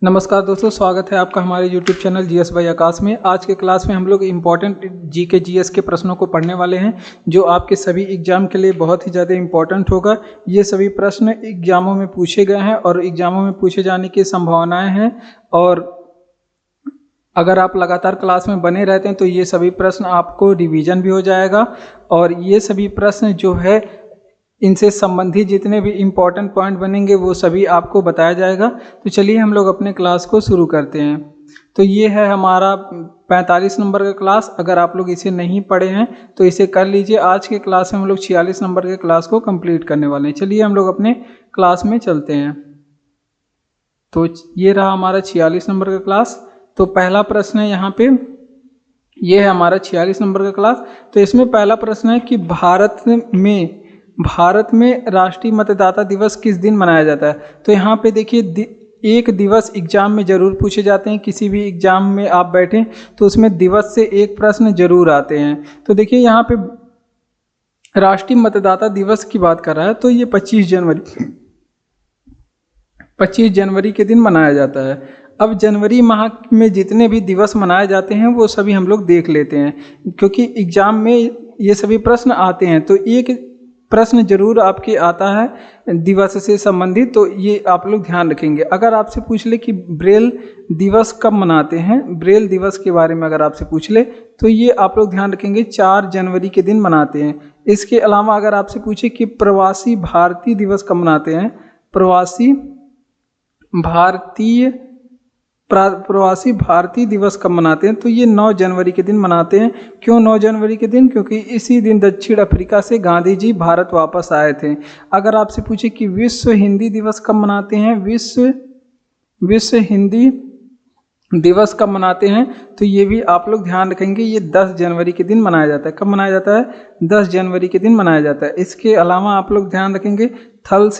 नमस्कार दोस्तों, स्वागत है आपका हमारे YouTube चैनल जीएस बाय आकाश में। आज के क्लास में हम लोग इम्पोर्टेंट जीके जीएस के प्रश्नों को पढ़ने वाले हैं जो आपके सभी एग्जाम के लिए बहुत ही ज़्यादा इम्पोर्टेंट होगा। ये सभी प्रश्न एग्जामों में पूछे गए हैं और एग्जामों में पूछे जाने की संभावनाएं हैं, और अगर आप लगातार क्लास में बने रहते हैं तो ये सभी प्रश्न आपको रिवीजन भी हो जाएगा, और ये सभी प्रश्न जो है इनसे संबंधित जितने भी इम्पोर्टेंट पॉइंट बनेंगे वो सभी आपको बताया जाएगा। तो चलिए हम लोग अपने क्लास को शुरू करते हैं। तो ये है हमारा 45 नंबर का क्लास। अगर आप लोग इसे नहीं पढ़े हैं तो इसे कर लीजिए। आज के क्लास में हम लोग 46 नंबर के क्लास को कंप्लीट करने वाले हैं। चलिए हम लोग अपने क्लास में चलते हैं। तो ये रहा हमारा 46 नंबर का क्लास। तो पहला प्रश्न है यहाँ पे, ये है हमारा 46 नंबर का क्लास। तो इसमें पहला प्रश्न है कि भारत में राष्ट्रीय मतदाता दिवस किस दिन मनाया जाता है। तो यहाँ पे देखिए, एक दिवस एग्जाम में जरूर पूछे जाते हैं। किसी भी एग्जाम में आप बैठें तो उसमें दिवस से एक प्रश्न जरूर आते हैं। तो देखिए यहाँ पे राष्ट्रीय मतदाता दिवस की बात कर रहा है, तो ये 25 जनवरी के दिन मनाया जाता है। अब जनवरी माह में जितने भी दिवस मनाए जाते हैं वो सभी हम लोग देख लेते हैं, क्योंकि एग्जाम में ये सभी प्रश्न आते हैं। तो एक प्रश्न जरूर आपके आता है दिवस से संबंधित, तो ये आप लोग ध्यान रखेंगे। अगर आपसे पूछ ले कि ब्रेल दिवस कब मनाते हैं, ब्रेल दिवस के बारे में अगर आपसे पूछ ले तो ये आप लोग ध्यान रखेंगे 4 जनवरी के दिन मनाते हैं। इसके अलावा अगर आपसे पूछे कि प्रवासी भारतीय दिवस कब मनाते हैं, प्रवासी भारतीय दिवस कब मनाते हैं, तो ये 9 जनवरी के दिन मनाते हैं। क्यों 9 जनवरी के दिन? क्योंकि इसी दिन दक्षिण अफ्रीका से गांधी जी भारत वापस आए थे। अगर आपसे पूछे कि विश्व हिंदी दिवस कब मनाते हैं, विश्व हिंदी दिवस कब मनाते हैं, तो ये भी आप लोग ध्यान रखेंगे। ये 10 जनवरी के दिन मनाया जाता है। कब मनाया जाता है? 10 जनवरी के दिन मनाया जाता है। इसके अलावा आप लोग ध्यान रखेंगे थल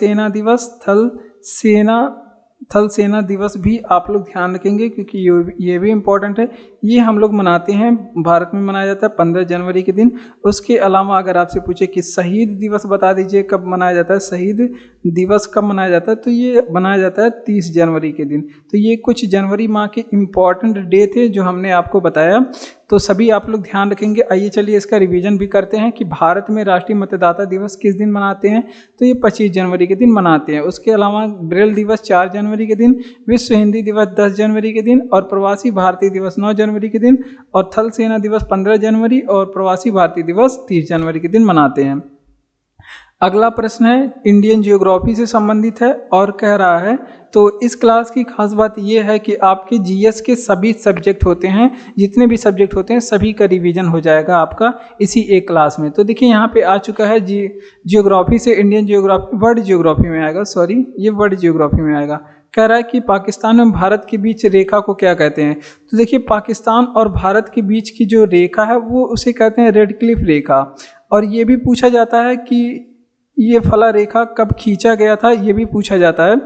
सेना दिवस भी आप लोग ध्यान रखेंगे, क्योंकि ये भी इम्पोर्टेंट है। ये हम लोग मनाते हैं, भारत में मनाया जाता है 15 जनवरी के दिन। उसके अलावा अगर आपसे पूछे कि शहीद दिवस बता दीजिए कब मनाया जाता है, शहीद दिवस कब मनाया जाता है, तो ये मनाया जाता है 30 जनवरी के दिन। तो ये कुछ जनवरी माह के इम्पॉर्टेंट डे थे जो हमने आपको बताया, तो सभी आप लोग ध्यान रखेंगे। आइए चलिए इसका रिवीजन भी करते हैं कि भारत में राष्ट्रीय मतदाता दिवस किस दिन मनाते हैं, तो ये 25 जनवरी के दिन मनाते हैं। उसके अलावा ब्रेल दिवस 4 जनवरी के दिन, विश्व हिंदी दिवस 10 जनवरी के दिन, और प्रवासी भारतीय दिवस 9 जनवरी के दिन, और थल सेना दिवस 15 जनवरी, और प्रवासी भारतीय दिवस 30 जनवरी के दिन मनाते हैं। अगला प्रश्न है इंडियन जियोग्राफी से संबंधित है और कह रहा है, तो इस क्लास की खास बात यह है कि आपके जीएस के सभी सब्जेक्ट होते हैं, जितने भी सब्जेक्ट होते हैं सभी का रिवीजन हो जाएगा आपका इसी एक क्लास में। तो देखिए यहाँ पे आ चुका है जियोग्राफी से इंडियन जियोग्राफी, वर्ल्ड जियोग्राफी में आएगा, सॉरी ये वर्ल्ड जियोग्राफी में आएगा। कह रहा है कि पाकिस्तान और भारत के बीच रेखा को क्या कहते हैं। तो देखिए पाकिस्तान और भारत के बीच की जो रेखा है वो उसे कहते हैं रेड क्लिफ रेखा। और ये भी पूछा जाता है कि ये फला रेखा कब खींचा गया था, ये भी पूछा जाता है।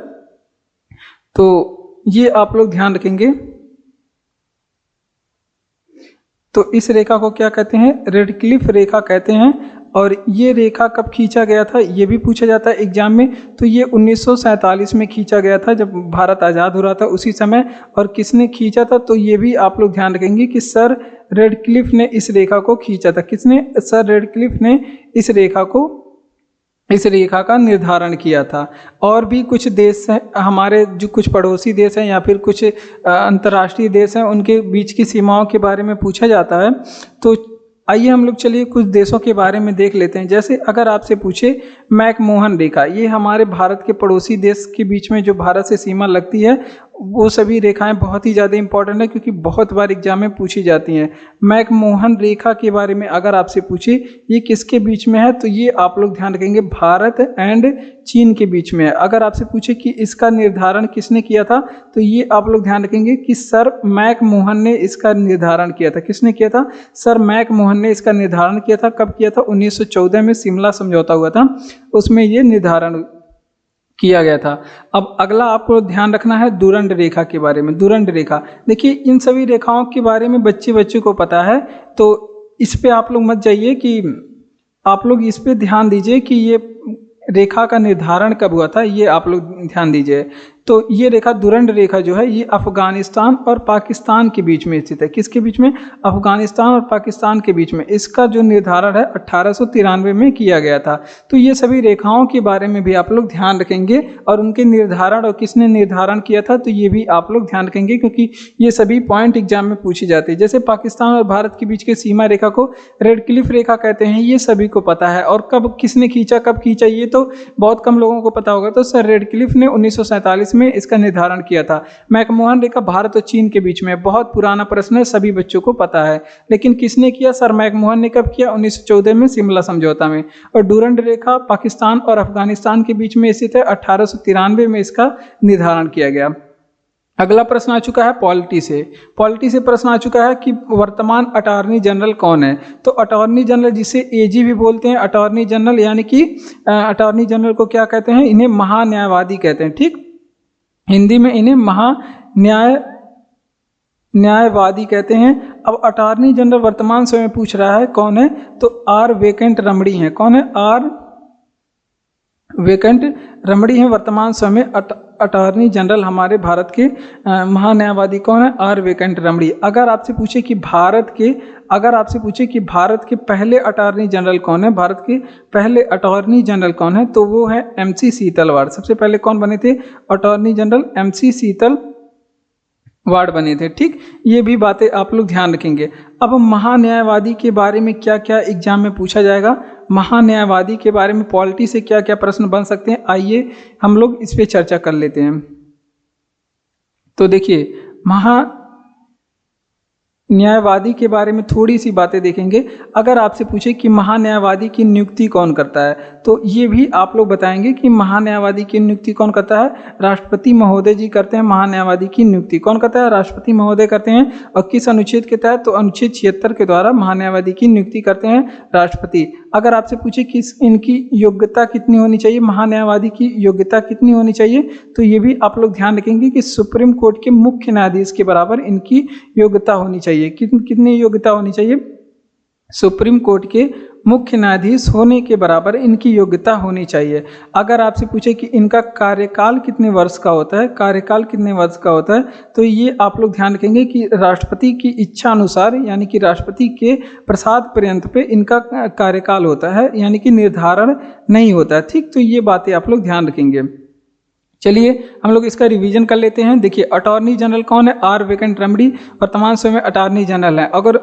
तो ये आप लोग ध्यान रखेंगे। तो इस रेखा को क्या कहते हैं? रेड क्लिफ रेखा कहते हैं। और ये रेखा कब खींचा गया था, ये भी पूछा जाता है एग्जाम में। तो ये 1947 में खींचा गया था, जब भारत आज़ाद हो रहा था उसी समय। और किसने खींचा था, तो ये भी आप लोग ध्यान रखेंगे कि सर रेडक्लिफ ने इस रेखा को खींचा था। किसने? सर रेडक्लिफ ने इस रेखा का निर्धारण किया था। और भी कुछ देश हैं हमारे, जो कुछ पड़ोसी देश हैं या फिर कुछ अंतर्राष्ट्रीय देश हैं, उनके बीच की सीमाओं के बारे में पूछा जाता है। तो आइए हम लोग चलिए कुछ देशों के बारे में देख लेते हैं। जैसे अगर आपसे पूछे मैकमोहन रेखा, ये हमारे भारत के पड़ोसी देश के बीच में जो भारत से सीमा लगती है, वो सभी रेखाएं बहुत ही ज़्यादा इंपॉर्टेंट है, क्योंकि बहुत बार एग्जाम में पूछी जाती हैं। मैकमोहन रेखा के बारे में अगर आपसे पूछे ये किसके बीच में है, तो ये आप लोग ध्यान रखेंगे भारत एंड चीन के बीच में है। अगर आपसे पूछे कि इसका निर्धारण किसने किया था, तो ये आप लोग ध्यान रखेंगे कि सर मैकमोहन ने इसका निर्धारण किया था। किसने किया था? सर मैकमोहन ने इसका निर्धारण किया था। कब किया था? 1914 में शिमला समझौता हुआ था, उसमें ये निर्धारण किया गया था। अब अगला आपको ध्यान रखना है डुरंड रेखा के बारे में। डुरंड रेखा, देखिए इन सभी रेखाओं के बारे में बच्चे को पता है, तो इस पे आप लोग मत जाइए, कि आप लोग इस पे ध्यान दीजिए कि ये रेखा का निर्धारण कब हुआ था, ये आप लोग ध्यान दीजिए। तो ये रेखा दुरंड रेखा जो है ये अफगानिस्तान और पाकिस्तान के बीच में स्थित है। किसके बीच में? अफगानिस्तान और पाकिस्तान के बीच में। इसका जो निर्धारण है 1893 में किया गया था। तो ये सभी रेखाओं के बारे में भी आप लोग ध्यान रखेंगे और उनके निर्धारण और किसने निर्धारण किया था तो ये भी आप लोग ध्यान रखेंगे, क्योंकि ये सभी पॉइंट एग्जाम में पूछी जाती है। जैसे पाकिस्तान और भारत के बीच के सीमा रेखा को रेड क्लिफ रेखा कहते हैं, ये सभी को पता है। और कब किसने खींचा, कब खींचा, ये तो बहुत कम लोगों को पता होगा। तो सर रेड क्लिफ ने 1947 में इसका निर्धारण किया था। मैकमोहन रेखा भारत और चीन के बीच में, बहुत पुराना प्रश्न है, सभी बच्चों को पता है। लेकिन किसने किया? सर मैकमोहन ने कब किया? 1914 में शिमला समझौता में। और डूरंड रेखा पाकिस्तान और अफगानिस्तान के बीच में स्थित है, 1893 में इसका निर्धारण किया गया। अगला प्रश्न आ चुका है पॉलिटी से। पॉलिटी से प्रश्न आ चुका है कि वर्तमान अटॉर्नी जनरल कौन है। तो अटॉर्नी जनरल जिसे एजी भी बोलते हैं, अटॉर्नी जनरल यानी कि अटॉर्नी जनरल को क्या कहते हैं? इन्हें महान्यायवादी कहते हैं। ठीक, हिंदी में इन्हें न्यायवादी कहते हैं। अब अटॉर्नी जनरल वर्तमान समय में पूछ रहा है कौन है, तो आर वेंकट रमणी है। कौन है? आर वेंकट रमणी है वर्तमान समय अटॉर्नी जनरल हमारे भारत के। महान्यायवादी कौन है? आर वेंकट रमणी। अगर आपसे पूछे कि भारत के पहले अटॉर्नी जनरल कौन है, भारत के पहले अटॉर्नी जनरल कौन है, तो वो है MC सीतलवाड़। सबसे पहले कौन बने थे? अटॉर्नी जनरल MC सीतलवाड़ बने थे। ठीक, ये भी बातें आप लोग ध्यान रखेंगे। अब महान्यायवादी के बारे में क्या क्या एग्जाम में पूछा जाएगा, महान्यायवादी के बारे में पॉलिटी से क्या क्या प्रश्न बन सकते हैं, आइए हम लोग इस पे चर्चा कर लेते हैं। तो देखिए, न्यायवादी के बारे में थोड़ी सी बातें देखेंगे। अगर आपसे पूछे कि महान्यायवादी की नियुक्ति कौन करता है, तो ये भी आप लोग बताएंगे कि महान्यायवादी की नियुक्ति कौन करता है? राष्ट्रपति महोदय जी करते हैं। महान्यायवादी की नियुक्ति कौन करता है? राष्ट्रपति महोदय करते हैं। और किस अनुच्छेद के तहत? तो अनुच्छेद 76 के द्वारा महान्यायवादी की नियुक्ति करते हैं राष्ट्रपति। अगर आपसे पूछे कि इनकी योग्यता कितनी होनी चाहिए, महान्यायवादी की योग्यता कितनी होनी चाहिए, तो ये भी आप लोग ध्यान रखेंगे कि सुप्रीम कोर्ट के मुख्य न्यायाधीश के बराबर इनकी योग्यता होनी चाहिए। कितनी योग्यता होनी चाहिए? सुप्रीम कोर्ट के मुख्य न्यायाधीश होने के बराबर इनकी योग्यता होनी चाहिए। अगर आपसे पूछे कि इनका कार्यकाल कितने वर्ष का होता है, कार्यकाल कितने वर्ष का होता है, तो ये आप लोग ध्यान रखेंगे कि राष्ट्रपति की इच्छा अनुसार, यानी कि राष्ट्रपति के प्रसाद पर्यंत पे इनका कार्यकाल होता है, यानी कि निर्धारण नहीं होता है। ठीक, तो ये बातें आप लोग ध्यान रखेंगे। चलिए हम लोग इसका रिवीजन कर लेते हैं। देखिए, अटॉर्नी जनरल कौन है? आर वेंकट रमणी वर्तमान समय में अटॉर्नी जनरल है। अगर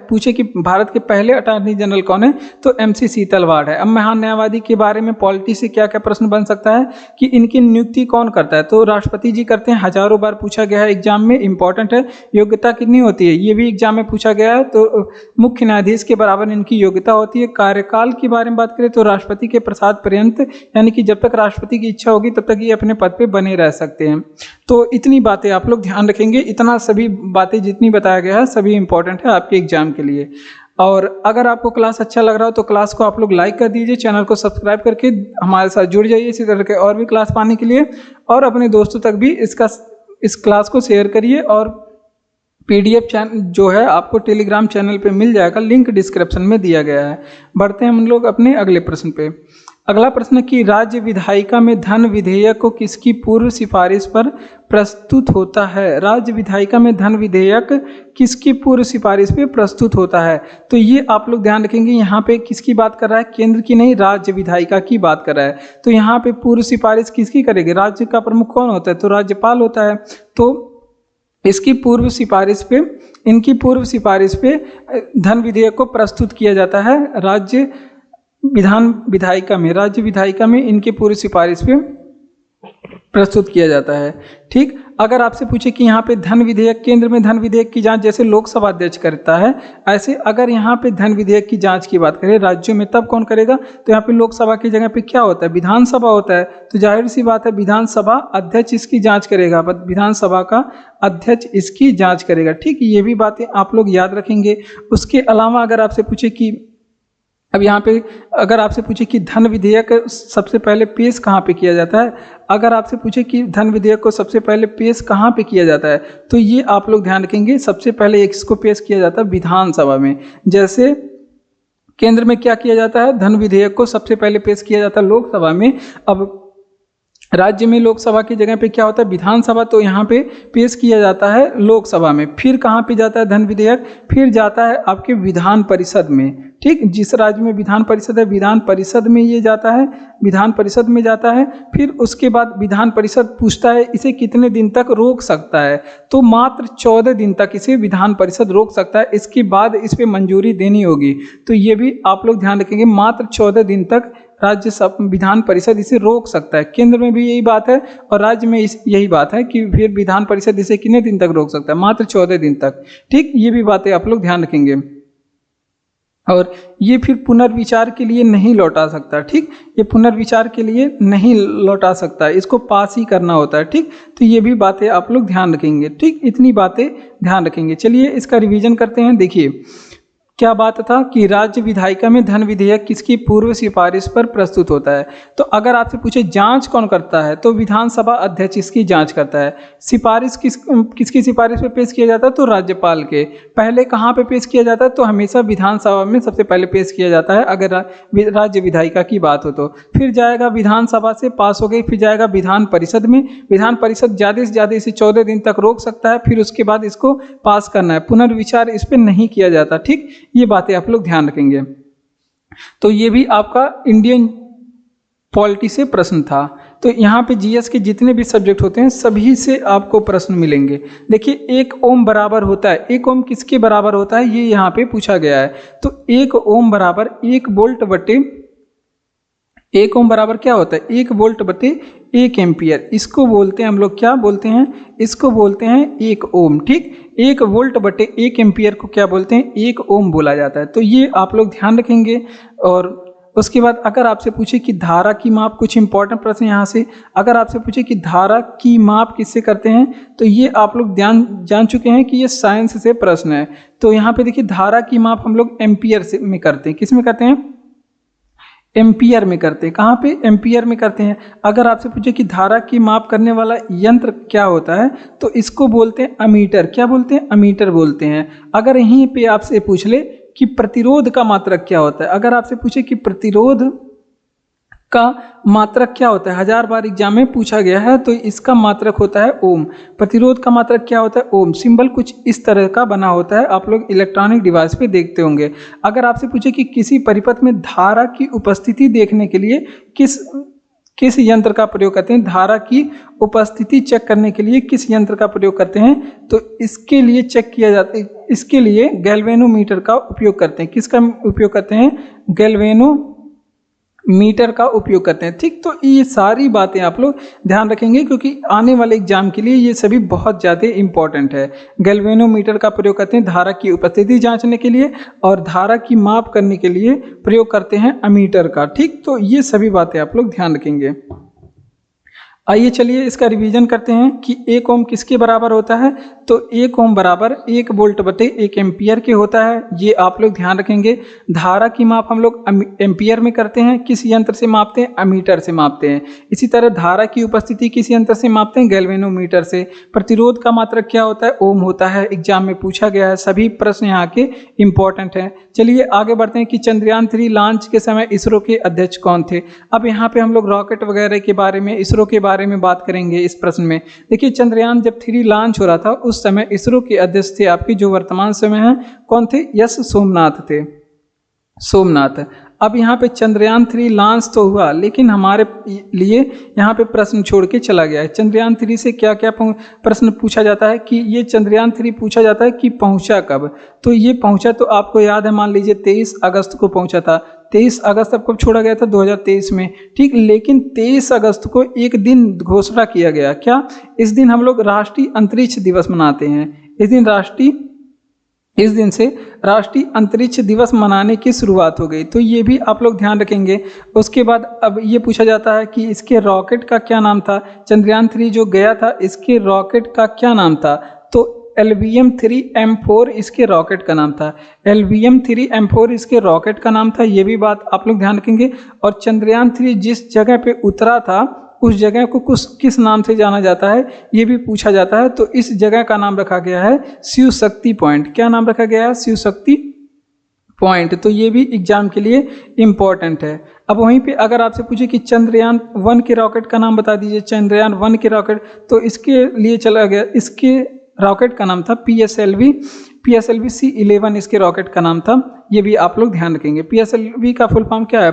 पूछे कि भारत के पहले अटॉर्नी जनरल कौन है, तो MC सीतलवाड़ है। अब महान्यायवादी के बारे में पॉलिटी से क्या क्या प्रश्न बन सकता है कि इनकी नियुक्ति कौन करता है, तो राष्ट्रपति जी करते हैं। हजारों बार पूछा गया है एग्जाम में, इंपॉर्टेंट है। योग्यता कितनी होती है, ये भी एग्जाम में पूछा गया है। तो मुख्य न्यायाधीश के बराबर इनकी योग्यता होती है। कार्यकाल के बारे में बात करें तो राष्ट्रपति के प्रसाद पर्यंत, यानी कि जब तक राष्ट्रपति की इच्छा होगी तब तक ये अपने पद पे बने रह सकते हैं। तो इतनी बातें आप लोग ध्यान रखेंगे। इतना सभी बातें जितनी बताया गया है सभी इंपॉर्टेंट है आपके एग्जाम के लिए। और अगर आपको क्लास अच्छा लग रहा हो तो क्लास को आप लोग लाइक कर दीजिए, चैनल को सब्सक्राइब करके हमारे साथ जुड़ जाइए इसी तरह के और भी क्लास पाने के लिए। और अपने दोस्तों तक भी इस क्लास को शेयर करिए। और PDF चैनल जो है आपको टेलीग्राम चैनल पे मिल जाएगा, लिंक डिस्क्रिप्शन में दिया गया है। बढ़ते हैं हम लोग अपने अगले प्रश्न पे। अगला प्रश्न कि राज्य विधायिका में धन विधेयक को किसकी पूर्व सिफारिश पर प्रस्तुत होता है? राज्य विधायिका में धन विधेयक किसकी पूर्व सिफारिश पे प्रस्तुत होता है? तो ये आप लोग ध्यान रखेंगे, यहाँ पे किसकी बात कर रहा है? केंद्र की नहीं, राज्य विधायिका की बात कर रहा है। तो यहाँ पे पूर्व सिफारिश किसकी करेगी? राज्य का प्रमुख कौन होता है? तो राज्यपाल होता है। तो इसकी पूर्व सिफारिश पे, इनकी पूर्व सिफारिश पे धन विधेयक को प्रस्तुत किया जाता है राज्य विधायिका में इनके पूरी सिफारिश पे प्रस्तुत किया जाता है। ठीक, अगर आपसे पूछे कि यहाँ पे धन विधेयक, केंद्र में धन विधेयक की जांच जैसे लोकसभा अध्यक्ष करता है, ऐसे अगर यहाँ पे धन विधेयक की जांच की बात करें राज्यों में, तब कौन करेगा? तो यहाँ पे लोकसभा की जगह पे क्या होता है? विधानसभा होता है। तो जाहिर सी बात है विधानसभा अध्यक्ष इसकी जांच करेगा, विधानसभा का अध्यक्ष इसकी जांच करेगा। ठीक, ये भी बातें आप लोग याद रखेंगे। उसके अलावा अगर आपसे पूछे कि अब यहाँ पे अगर आपसे पूछे कि धन विधेयक सबसे पहले पेश कहाँ पे किया जाता है, अगर आपसे पूछे कि धन विधेयक को सबसे पहले पेश कहाँ पे किया जाता है, तो ये आप लोग ध्यान रखेंगे। सबसे पहले इसको पेश किया जाता है विधानसभा में। जैसे केंद्र में क्या किया जाता है? धन विधेयक को सबसे पहले पेश किया जाता है लोकसभा में। अब राज्य में लोकसभा की जगह पे क्या होता है, विधानसभा, तो यहाँ पे पेश किया जाता है लोकसभा में। फिर कहाँ पे जाता है धन विधेयक, फिर जाता है आपके विधान परिषद में। ठीक, जिस राज्य में विधान परिषद है, विधान परिषद में ये जाता है, विधान परिषद में जाता है। फिर उसके बाद विधान परिषद पूछता है इसे कितने दिन तक रोक सकता है, तो मात्र 14 दिन तक इसे विधान परिषद रोक सकता है, इसके बाद इस पर मंजूरी देनी होगी। तो ये भी आप लोग ध्यान रखेंगे, मात्र 14 दिन तक राज्यसभा विधान परिषद इसे रोक सकता है। केंद्र में भी यही बात है और राज्य में यही बात है कि फिर विधान परिषद इसे कितने दिन तक रोक सकता है, मात्र 14 दिन तक। ठीक, ये भी बातें आप लोग ध्यान रखेंगे। और ये फिर पुनर्विचार के लिए नहीं लौटा सकता। ठीक, ये पुनर्विचार के लिए नहीं लौटा सकता, इसको पास ही करना होता है। ठीक, तो ये भी बातें आप लोग ध्यान रखेंगे। ठीक, इतनी बातें ध्यान रखेंगे। चलिए इसका रिवीजन करते हैं। देखिए क्या बात था कि राज्य विधायिका में धन विधेयक किसकी पूर्व सिफारिश पर प्रस्तुत होता है। तो अगर आपसे पूछे जांच कौन करता है, तो विधानसभा अध्यक्ष इसकी जांच करता है। सिफारिश किसकी सिफारिश पे पेश किया जाता है, तो राज्यपाल के। पहले कहाँ पे पेश किया जाता है, तो हमेशा विधानसभा में सबसे पहले पेश किया जाता है अगर राज्य विधायिका की बात हो तो। फिर जाएगा विधानसभा से पास हो गई, फिर जाएगा विधान परिषद में। विधान परिषद ज़्यादा से ज़्यादा इसे 14 दिन तक रोक सकता है, फिर उसके बाद इसको पास करना है। पुनर्विचार इस पर नहीं किया जाता। ठीक, ये बातें आप लोग ध्यान रखेंगे। तो ये भी आपका इंडियन पॉलिटी से प्रश्न था। तो यहाँ पे जीएस के जितने भी सब्जेक्ट होते हैं सभी से आपको प्रश्न मिलेंगे। देखिए 1 ओम बराबर होता है, 1 ओम किसके बराबर होता है, ये यहाँ पे पूछा गया है। तो 1 ओम बराबर 1 वोल्ट बटे 1 ओम बराबर क्या होता है, 1 वोल्ट बटे 1 एम्पियर। इसको बोलते हैं हम लोग, क्या बोलते हैं, इसको बोलते हैं 1 ओम। ठीक, 1 वोल्ट बटे 1 एम्पियर को क्या बोलते हैं, 1 ओम बोला जाता है। तो ये आप लोग ध्यान रखेंगे। और उसके बाद अगर आपसे पूछे कि धारा की माप, कुछ इंपॉर्टेंट प्रश्न यहाँ से, अगर आपसे पूछे कि धारा की माप किससे करते हैं, तो ये आप लोग जान चुके हैं कि ये साइंस से प्रश्न है। तो यहाँ पे देखिए धारा की माप हम लोग एम्पियर से में करते हैं। किस में करते हैं, एम्पियर में करते हैं। कहाँ पे, एम्पियर में करते हैं। अगर आपसे पूछे कि धारा की माप करने वाला यंत्र क्या होता है, तो इसको बोलते हैं अमीटर। क्या बोलते हैं, अमीटर बोलते हैं। अगर यहीं पे आपसे पूछ ले कि प्रतिरोध का मात्रक क्या होता है, अगर आपसे पूछे कि प्रतिरोध का मात्रक क्या होता है, 1000 बार एग्जाम में पूछा गया है, तो इसका मात्रक होता है ओम। प्रतिरोध का मात्रक क्या होता है, ओम। सिंबल कुछ इस तरह का बना होता है, आप लोग इलेक्ट्रॉनिक डिवाइस पे देखते होंगे। अगर आपसे पूछे कि किसी परिपथ में धारा की उपस्थिति देखने के लिए किस यंत्र का प्रयोग करते हैं, धारा की उपस्थिति चेक करने के लिए किस यंत्र का प्रयोग करते हैं, तो इसके लिए चेक किया जाता है, इसके लिए गैल्वेनोमीटर का उपयोग करते हैं। किसका उपयोग करते हैं, गैल्वेनोमीटर का उपयोग करते हैं। ठीक, तो ये सारी बातें आप लोग ध्यान रखेंगे क्योंकि आने वाले एग्जाम के लिए ये सभी बहुत ज़्यादा इंपॉर्टेंट है। गैल्वेनोमीटर का प्रयोग करते हैं धारा की उपस्थिति जांचने के लिए, और धारा की माप करने के लिए प्रयोग करते हैं अमीटर का। ठीक, तो ये सभी बातें आप लोग ध्यान रखेंगे। आइए चलिए इसका रिवीजन करते हैं कि 1 ओम किसके बराबर होता है। तो 1 ओम बराबर 1 वोल्ट बटे 1 एम्पियर के होता है, ये आप लोग ध्यान रखेंगे। धारा की माप हम लोग एम्पियर में करते हैं, किस यंत्र से मापते हैं, अमीटर से मापते हैं। इसी तरह धारा की उपस्थिति किस यंत्र से मापते हैं, गैल्वेनोमीटर से। प्रतिरोध का मात्रक क्या होता है, ओम होता है, एग्जाम में पूछा गया है। सभी प्रश्न यहाँ के इंपॉर्टेंट हैं। चलिए आगे बढ़ते हैं कि चंद्रयान 3 लॉन्च के समय इसरो के अध्यक्ष कौन थे। अब यहाँ पे हम लोग रॉकेट वगैरह के बारे में, इसरो के बारे में बात करेंगे इस प्रश्न में। देखिए चंद्रयान जब 3 लॉन्च हो रहा था उस समय इसरो के अध्यक्ष थे आपके जो वर्तमान समय हैं, कौन थे, एस सोमनाथ थे, सोमनाथ। अब यहाँ पे चंद्रयान 3 लॉन्च तो हुआ, लेकिन हमारे लिए यहाँ पे प्रश्न छोड़ के चला गया है। चंद्रयान 3 से क्या क्या प्रश्न पूछा जाता है कि ये चंद्रयान 3 पूछा जाता है कि पहुँचा कब। तो ये पहुँचा तो आपको याद है, मान लीजिए 23 अगस्त को पहुँचा था। 23 अगस्त अब कब छोड़ा गया था, 2023 में। ठीक, लेकिन 23 अगस्त को एक दिन घोषणा किया गया, क्या, इस दिन हम लोग राष्ट्रीय अंतरिक्ष दिवस मनाते हैं। इस दिन से राष्ट्रीय अंतरिक्ष दिवस मनाने की शुरुआत हो गई। तो ये भी आप लोग ध्यान रखेंगे। उसके बाद अब ये पूछा जाता है कि इसके रॉकेट का क्या नाम था, चंद्रयान 3 जो गया था इसके रॉकेट का क्या नाम था। तो LVM-3M4 इसके रॉकेट का नाम था, LVM-3M4 इसके रॉकेट का नाम था। ये भी बात आप लोग ध्यान रखेंगे। और चंद्रयान 3 जिस जगह पे उतरा था उस जगह को किस नाम से जाना जाता है, ये भी पूछा जाता है। तो इस जगह का नाम रखा गया है शिव शक्ति पॉइंट। क्या नाम रखा गया है, शिव शक्ति पॉइंट, तो ये भी एग्जाम के लिए इम्पोर्टेंट है। अब वहीं पे अगर आपसे पूछे कि चंद्रयान 1 के रॉकेट का नाम बता दीजिए, चंद्रयान 1 के रॉकेट, तो इसके लिए चला गया, इसके रॉकेट का नाम था PSLV C11 इसके रॉकेट का नाम था। ये भी आप लोग ध्यान रखेंगे। PSLV का फुल फॉर्म क्या है?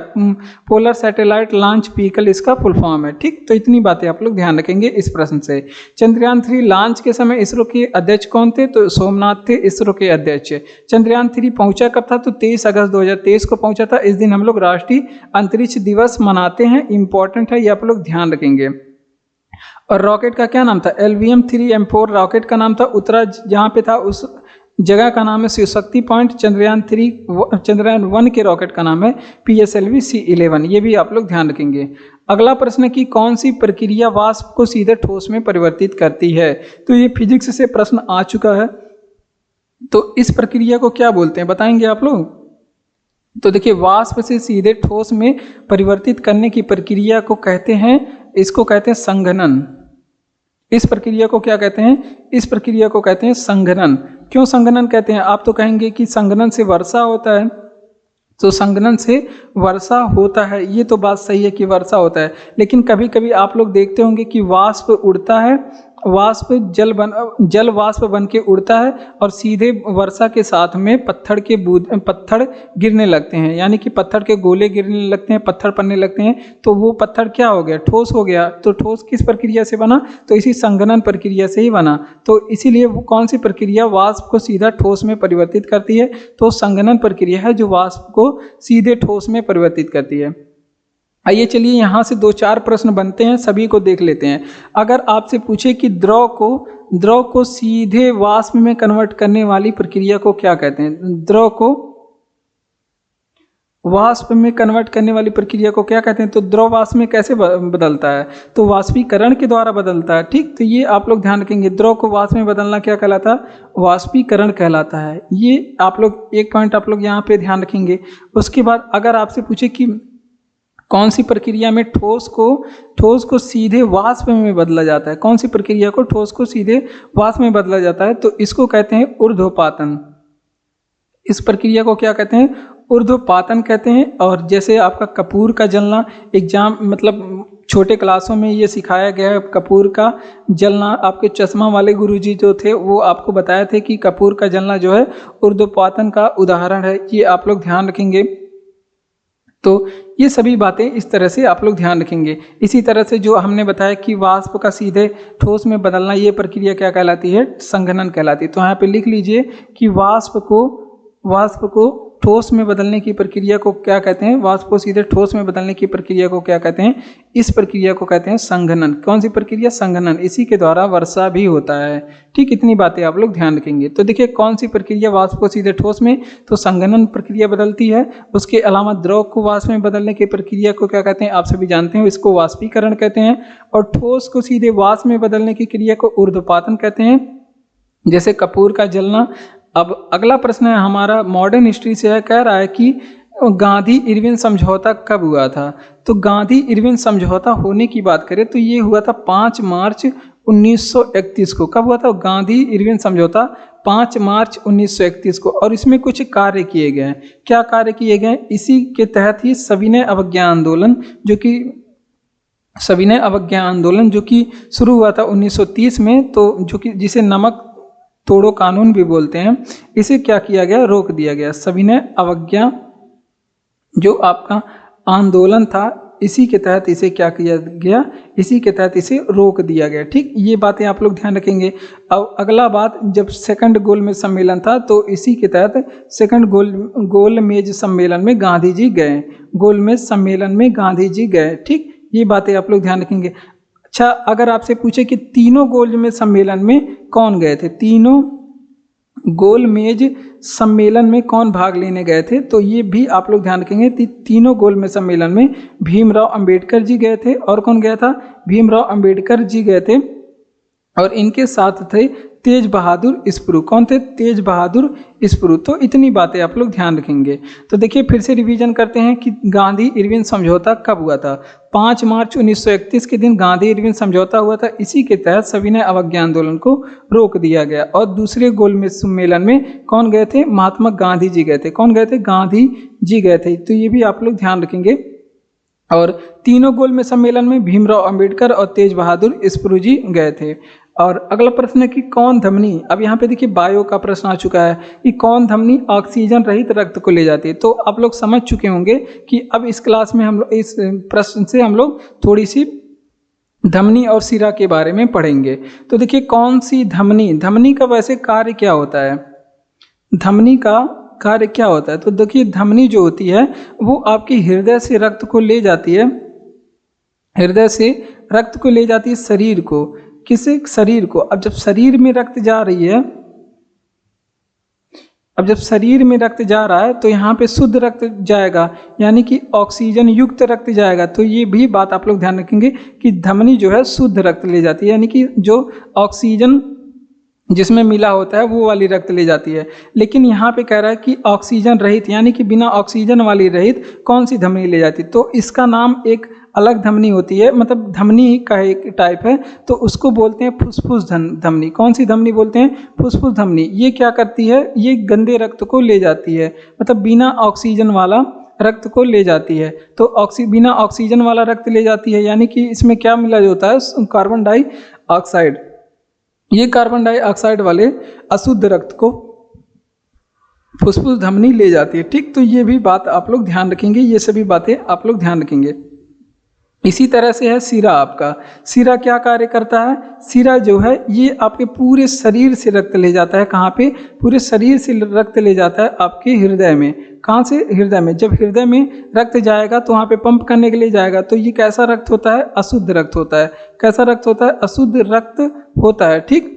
पोलर सैटेलाइट लॉन्च व्हीकल इसका फुल फॉर्म है। ठीक, तो इतनी बातें आप लोग ध्यान रखेंगे इस प्रश्न से। चंद्रयान 3 लॉन्च के समय इसरो के अध्यक्ष कौन थे? तो सोमनाथ थे इसरो के अध्यक्ष। चंद्रयान 3 पहुंचा कब था? तो 23 अगस्त 2023 को पहुंचा था। इस दिन हम लोग राष्ट्रीय अंतरिक्ष दिवस मनाते हैं। इंपॉर्टेंट है, ये आप लोग ध्यान रखेंगे। और रॉकेट का क्या नाम था? LVM-3M4 रॉकेट का नाम था। उत्तरा जहाँ पे था उस जगह का नाम है शिव शक्ति पॉइंट। चंद्रयान 1 के रॉकेट का नाम है PSLV C11। ये भी आप लोग ध्यान रखेंगे। अगला प्रश्न है कि कौन सी प्रक्रिया वाष्प को सीधे ठोस में परिवर्तित करती है? तो ये फिजिक्स से प्रश्न आ चुका है। तो इस प्रक्रिया को क्या बोलते हैं, बताएंगे आप लोग? तो देखिए, वाष्प से सीधे ठोस में परिवर्तित करने की प्रक्रिया को कहते हैं, इसको कहते हैं संघनन। इस प्रक्रिया को क्या कहते हैं? इस प्रक्रिया को कहते हैं संघनन। क्यों संघनन कहते हैं? आप तो कहेंगे कि संघनन से वर्षा होता है, तो संघनन से वर्षा होता है, ये तो बात सही है कि वर्षा होता है, लेकिन कभी कभी आप लोग देखते होंगे कि वाष्प उड़ता है, वाष्प जल वाष्प बन के उड़ता है और सीधे वर्षा के साथ में पत्थर गिरने लगते हैं, यानी कि पत्थर के गोले गिरने लगते हैं, पत्थर पड़ने लगते हैं, तो वो पत्थर क्या हो गया? ठोस हो गया। तो ठोस किस प्रक्रिया से बना? तो इसी संघनन प्रक्रिया से ही बना। तो इसीलिए वो कौन सी प्रक्रिया वाष्प को सीधा ठोस में परिवर्तित करती है? तो संघनन प्रक्रिया है जो वाष्प को सीधे ठोस में परिवर्तित करती है। आइए चलिए यहाँ से 2-4 प्रश्न बनते हैं, सभी को देख लेते हैं। अगर आपसे पूछे कि द्रव को सीधे वाष्प में कन्वर्ट करने वाली प्रक्रिया को क्या कहते हैं? द्रव को वाष्प में कन्वर्ट करने वाली प्रक्रिया को क्या कहते हैं? तो द्रव वाष्प में कैसे बदलता है? तो वाष्पीकरण के द्वारा बदलता है। ठीक, तो ये आप लोग ध्यान रखेंगे। द्रव को वाष्प में बदलना क्या कहलाता है? वाष्पीकरण कहलाता है। ये आप लोग एक पॉइंट आप लोग यहाँ पे ध्यान रखेंगे। उसके बाद अगर आपसे पूछे कि कौन सी प्रक्रिया में ठोस को सीधे वाष्प में बदला जाता है? कौन सी प्रक्रिया को ठोस को सीधे वाष्प में बदला जाता है? तो इसको कहते हैं ऊर्ध्वपातन। इस प्रक्रिया को क्या कहते हैं? ऊर्ध्वपातन कहते हैं। और जैसे आपका कपूर का जलना, एग्जाम मतलब छोटे क्लासों में ये सिखाया गया है, कपूर का जलना। आपके चश्मा वाले गुरुजी जो थे वो आपको बताए थे कि कपूर का जलना जो है ऊर्ध्वपातन का उदाहरण है। ये आप लोग ध्यान रखेंगे। तो ये सभी बातें इस तरह से आप लोग ध्यान रखेंगे। इसी तरह से जो हमने बताया कि वाष्प का सीधे ठोस में बदलना, ये प्रक्रिया क्या कहलाती है? संघनन कहलाती है। तो यहाँ पे लिख लीजिए कि वाष्प को ठोस में बदलने की प्रक्रिया को क्या कहते हैं? वाष्प को सीधे ठोस में बदलने की प्रक्रिया को क्या कहते हैं? इस प्रक्रिया को कहते हैं संघनन। कौन सी प्रक्रिया? संघनन। इसी के द्वारा वर्षा भी होता है। ठीक, इतनी बातें आप लोग ध्यान रखेंगे। तो देखिए, कौन सी प्रक्रिया वाष्प को सीधे ठोस में? तो संघनन प्रक्रिया बदलती है। उसके अलावा द्रव को वाष्प में बदलने की प्रक्रिया को क्या कहते हैं? आप सभी जानते हैं, इसको वाष्पीकरण कहते हैं। और ठोस को सीधे वाष्प में बदलने की क्रिया को ऊर्ध्वपातन कहते हैं, जैसे कपूर का जलना। अब अगला प्रश्न है हमारा, मॉडर्न हिस्ट्री से है, कह रहा है कि गांधी इरविन समझौता कब हुआ था? तो गांधी इरविन समझौता होने की बात करें तो ये हुआ था 5 मार्च 1931 को। कब हुआ था? गांधी इरविन समझौता 5 मार्च 1931 को। और इसमें कुछ कार्य किए गए हैं। क्या कार्य किए गए? इसी के तहत ही सविनय अवज्ञा आंदोलन जो कि शुरू हुआ था 1930 में, तो जो कि जिसे नमक तोड़ो कानून भी बोलते हैं, इसे क्या किया गया? रोक दिया गया। सविनय अवज्ञा जो आपका आंदोलन था, इसी के तहत इसे क्या किया गया? इसी के तहत इसे रोक दिया गया। ठीक, ये बातें आप लोग ध्यान रखेंगे। अब अगला बात, जब सेकंड गोलमेज सम्मेलन था तो इसी के तहत सेकंड गोलमेज सम्मेलन में गांधी जी गए। गोलमेज सम्मेलन में गांधी जी गए। ठीक, ये बातें आप लोग ध्यान रखेंगे। अच्छा, अगर आपसे पूछे कि तीनों गोलमेज सम्मेलन में कौन गए थे? तीनों गोलमेज सम्मेलन में कौन भाग लेने गए थे? तो ये भी आप लोग ध्यान रखेंगे। तीनों गोलमेज सम्मेलन में भीमराव अंबेडकर जी गए थे। और कौन गया था? भीमराव अंबेडकर जी गए थे। और इनके साथ थे तेज बहादुर स्प्रू। कौन थे? तेज बहादुर स्प्रू। तो इतनी बातें आप लोग ध्यान रखेंगे। तो देखिए फिर से रिवीजन करते हैं कि गांधी इरविन समझौता कब हुआ था। 5 मार्च 1931 के दिन गांधी इरविन समझौता हुआ था। इसी के तहत सविनय अवज्ञा आंदोलन को रोक दिया गया। और दूसरे गोल सम्मेलन में कौन गए थे? महात्मा गांधी जी गए थे। कौन गए थे? गांधी जी गए थे। तो ये भी आप लोग ध्यान रखेंगे। और तीनों गोल सम्मेलन में भीमराव अंबेडकर और तेज बहादुर स्प्रू जी गए थे। और अगला प्रश्न है कि कौन धमनी, अब यहाँ पे देखिए बायो का प्रश्न आ चुका है कि कौन धमनी ऑक्सीजन रहित रक्त को ले जाती है। तो आप लोग समझ चुके होंगे कि अब इस क्लास में हम लोग इस प्रश्न से हम लोग थोड़ी सी धमनी और शिरा के बारे में पढ़ेंगे। तो देखिए कौन सी धमनी, धमनी का वैसे कार्य क्या होता है? धमनी का कार्य क्या होता है? तो देखिए धमनी जो होती है वो आपके हृदय से रक्त को ले जाती है, हृदय से रक्त को ले जाती है शरीर को। किसे? शरीर को। अब जब शरीर में रक्त जा रही है, अब जब शरीर में रक्त जा रहा है तो यहाँ पे शुद्ध रक्त जाएगा, यानी कि ऑक्सीजन युक्त रक्त जाएगा। तो ये भी बात आप लोग ध्यान रखेंगे कि धमनी जो है शुद्ध रक्त ले जाती है, यानी कि जो ऑक्सीजन जिसमें मिला होता है वो वाली रक्त ले जाती है। लेकिन यहाँ पे कह रहा है कि ऑक्सीजन रहित, यानी कि बिना ऑक्सीजन वाली रहित कौन सी धमनी ले जाती है? तो इसका नाम एक अलग धमनी होती है, मतलब धमनी का एक टाइप है, तो उसको बोलते हैं फुसफुस धमनी। कौन सी धमनी बोलते हैं? फुसफुस धमनी। ये क्या करती है? ये गंदे रक्त को ले जाती है, मतलब बिना ऑक्सीजन वाला रक्त को ले जाती है। तो बिना ऑक्सीजन वाला रक्त ले जाती है, यानी कि इसमें क्या मिला होता है? Carbon dioxide. ये कार्बन डाइऑक्साइड वाले अशुद्ध रक्त को फुसफुस धमनी ले जाती है। ठीक, तो ये भी बात आप लोग ध्यान रखेंगे, ये सभी बातें आप लोग ध्यान रखेंगे। इसी तरह से है शिरा। आपका शिरा क्या कार्य करता है? शिरा जो है ये आपके पूरे शरीर से रक्त ले जाता है। कहाँ पे? पूरे शरीर से रक्त ले जाता है आपके हृदय में। कहाँ से? हृदय में। जब हृदय में रक्त जाएगा तो वहाँ पे पंप करने के लिए जाएगा, तो ये कैसा रक्त होता है? अशुद्ध रक्त होता है। कैसा रक्त होता है? अशुद्ध रक्त होता है। ठीक,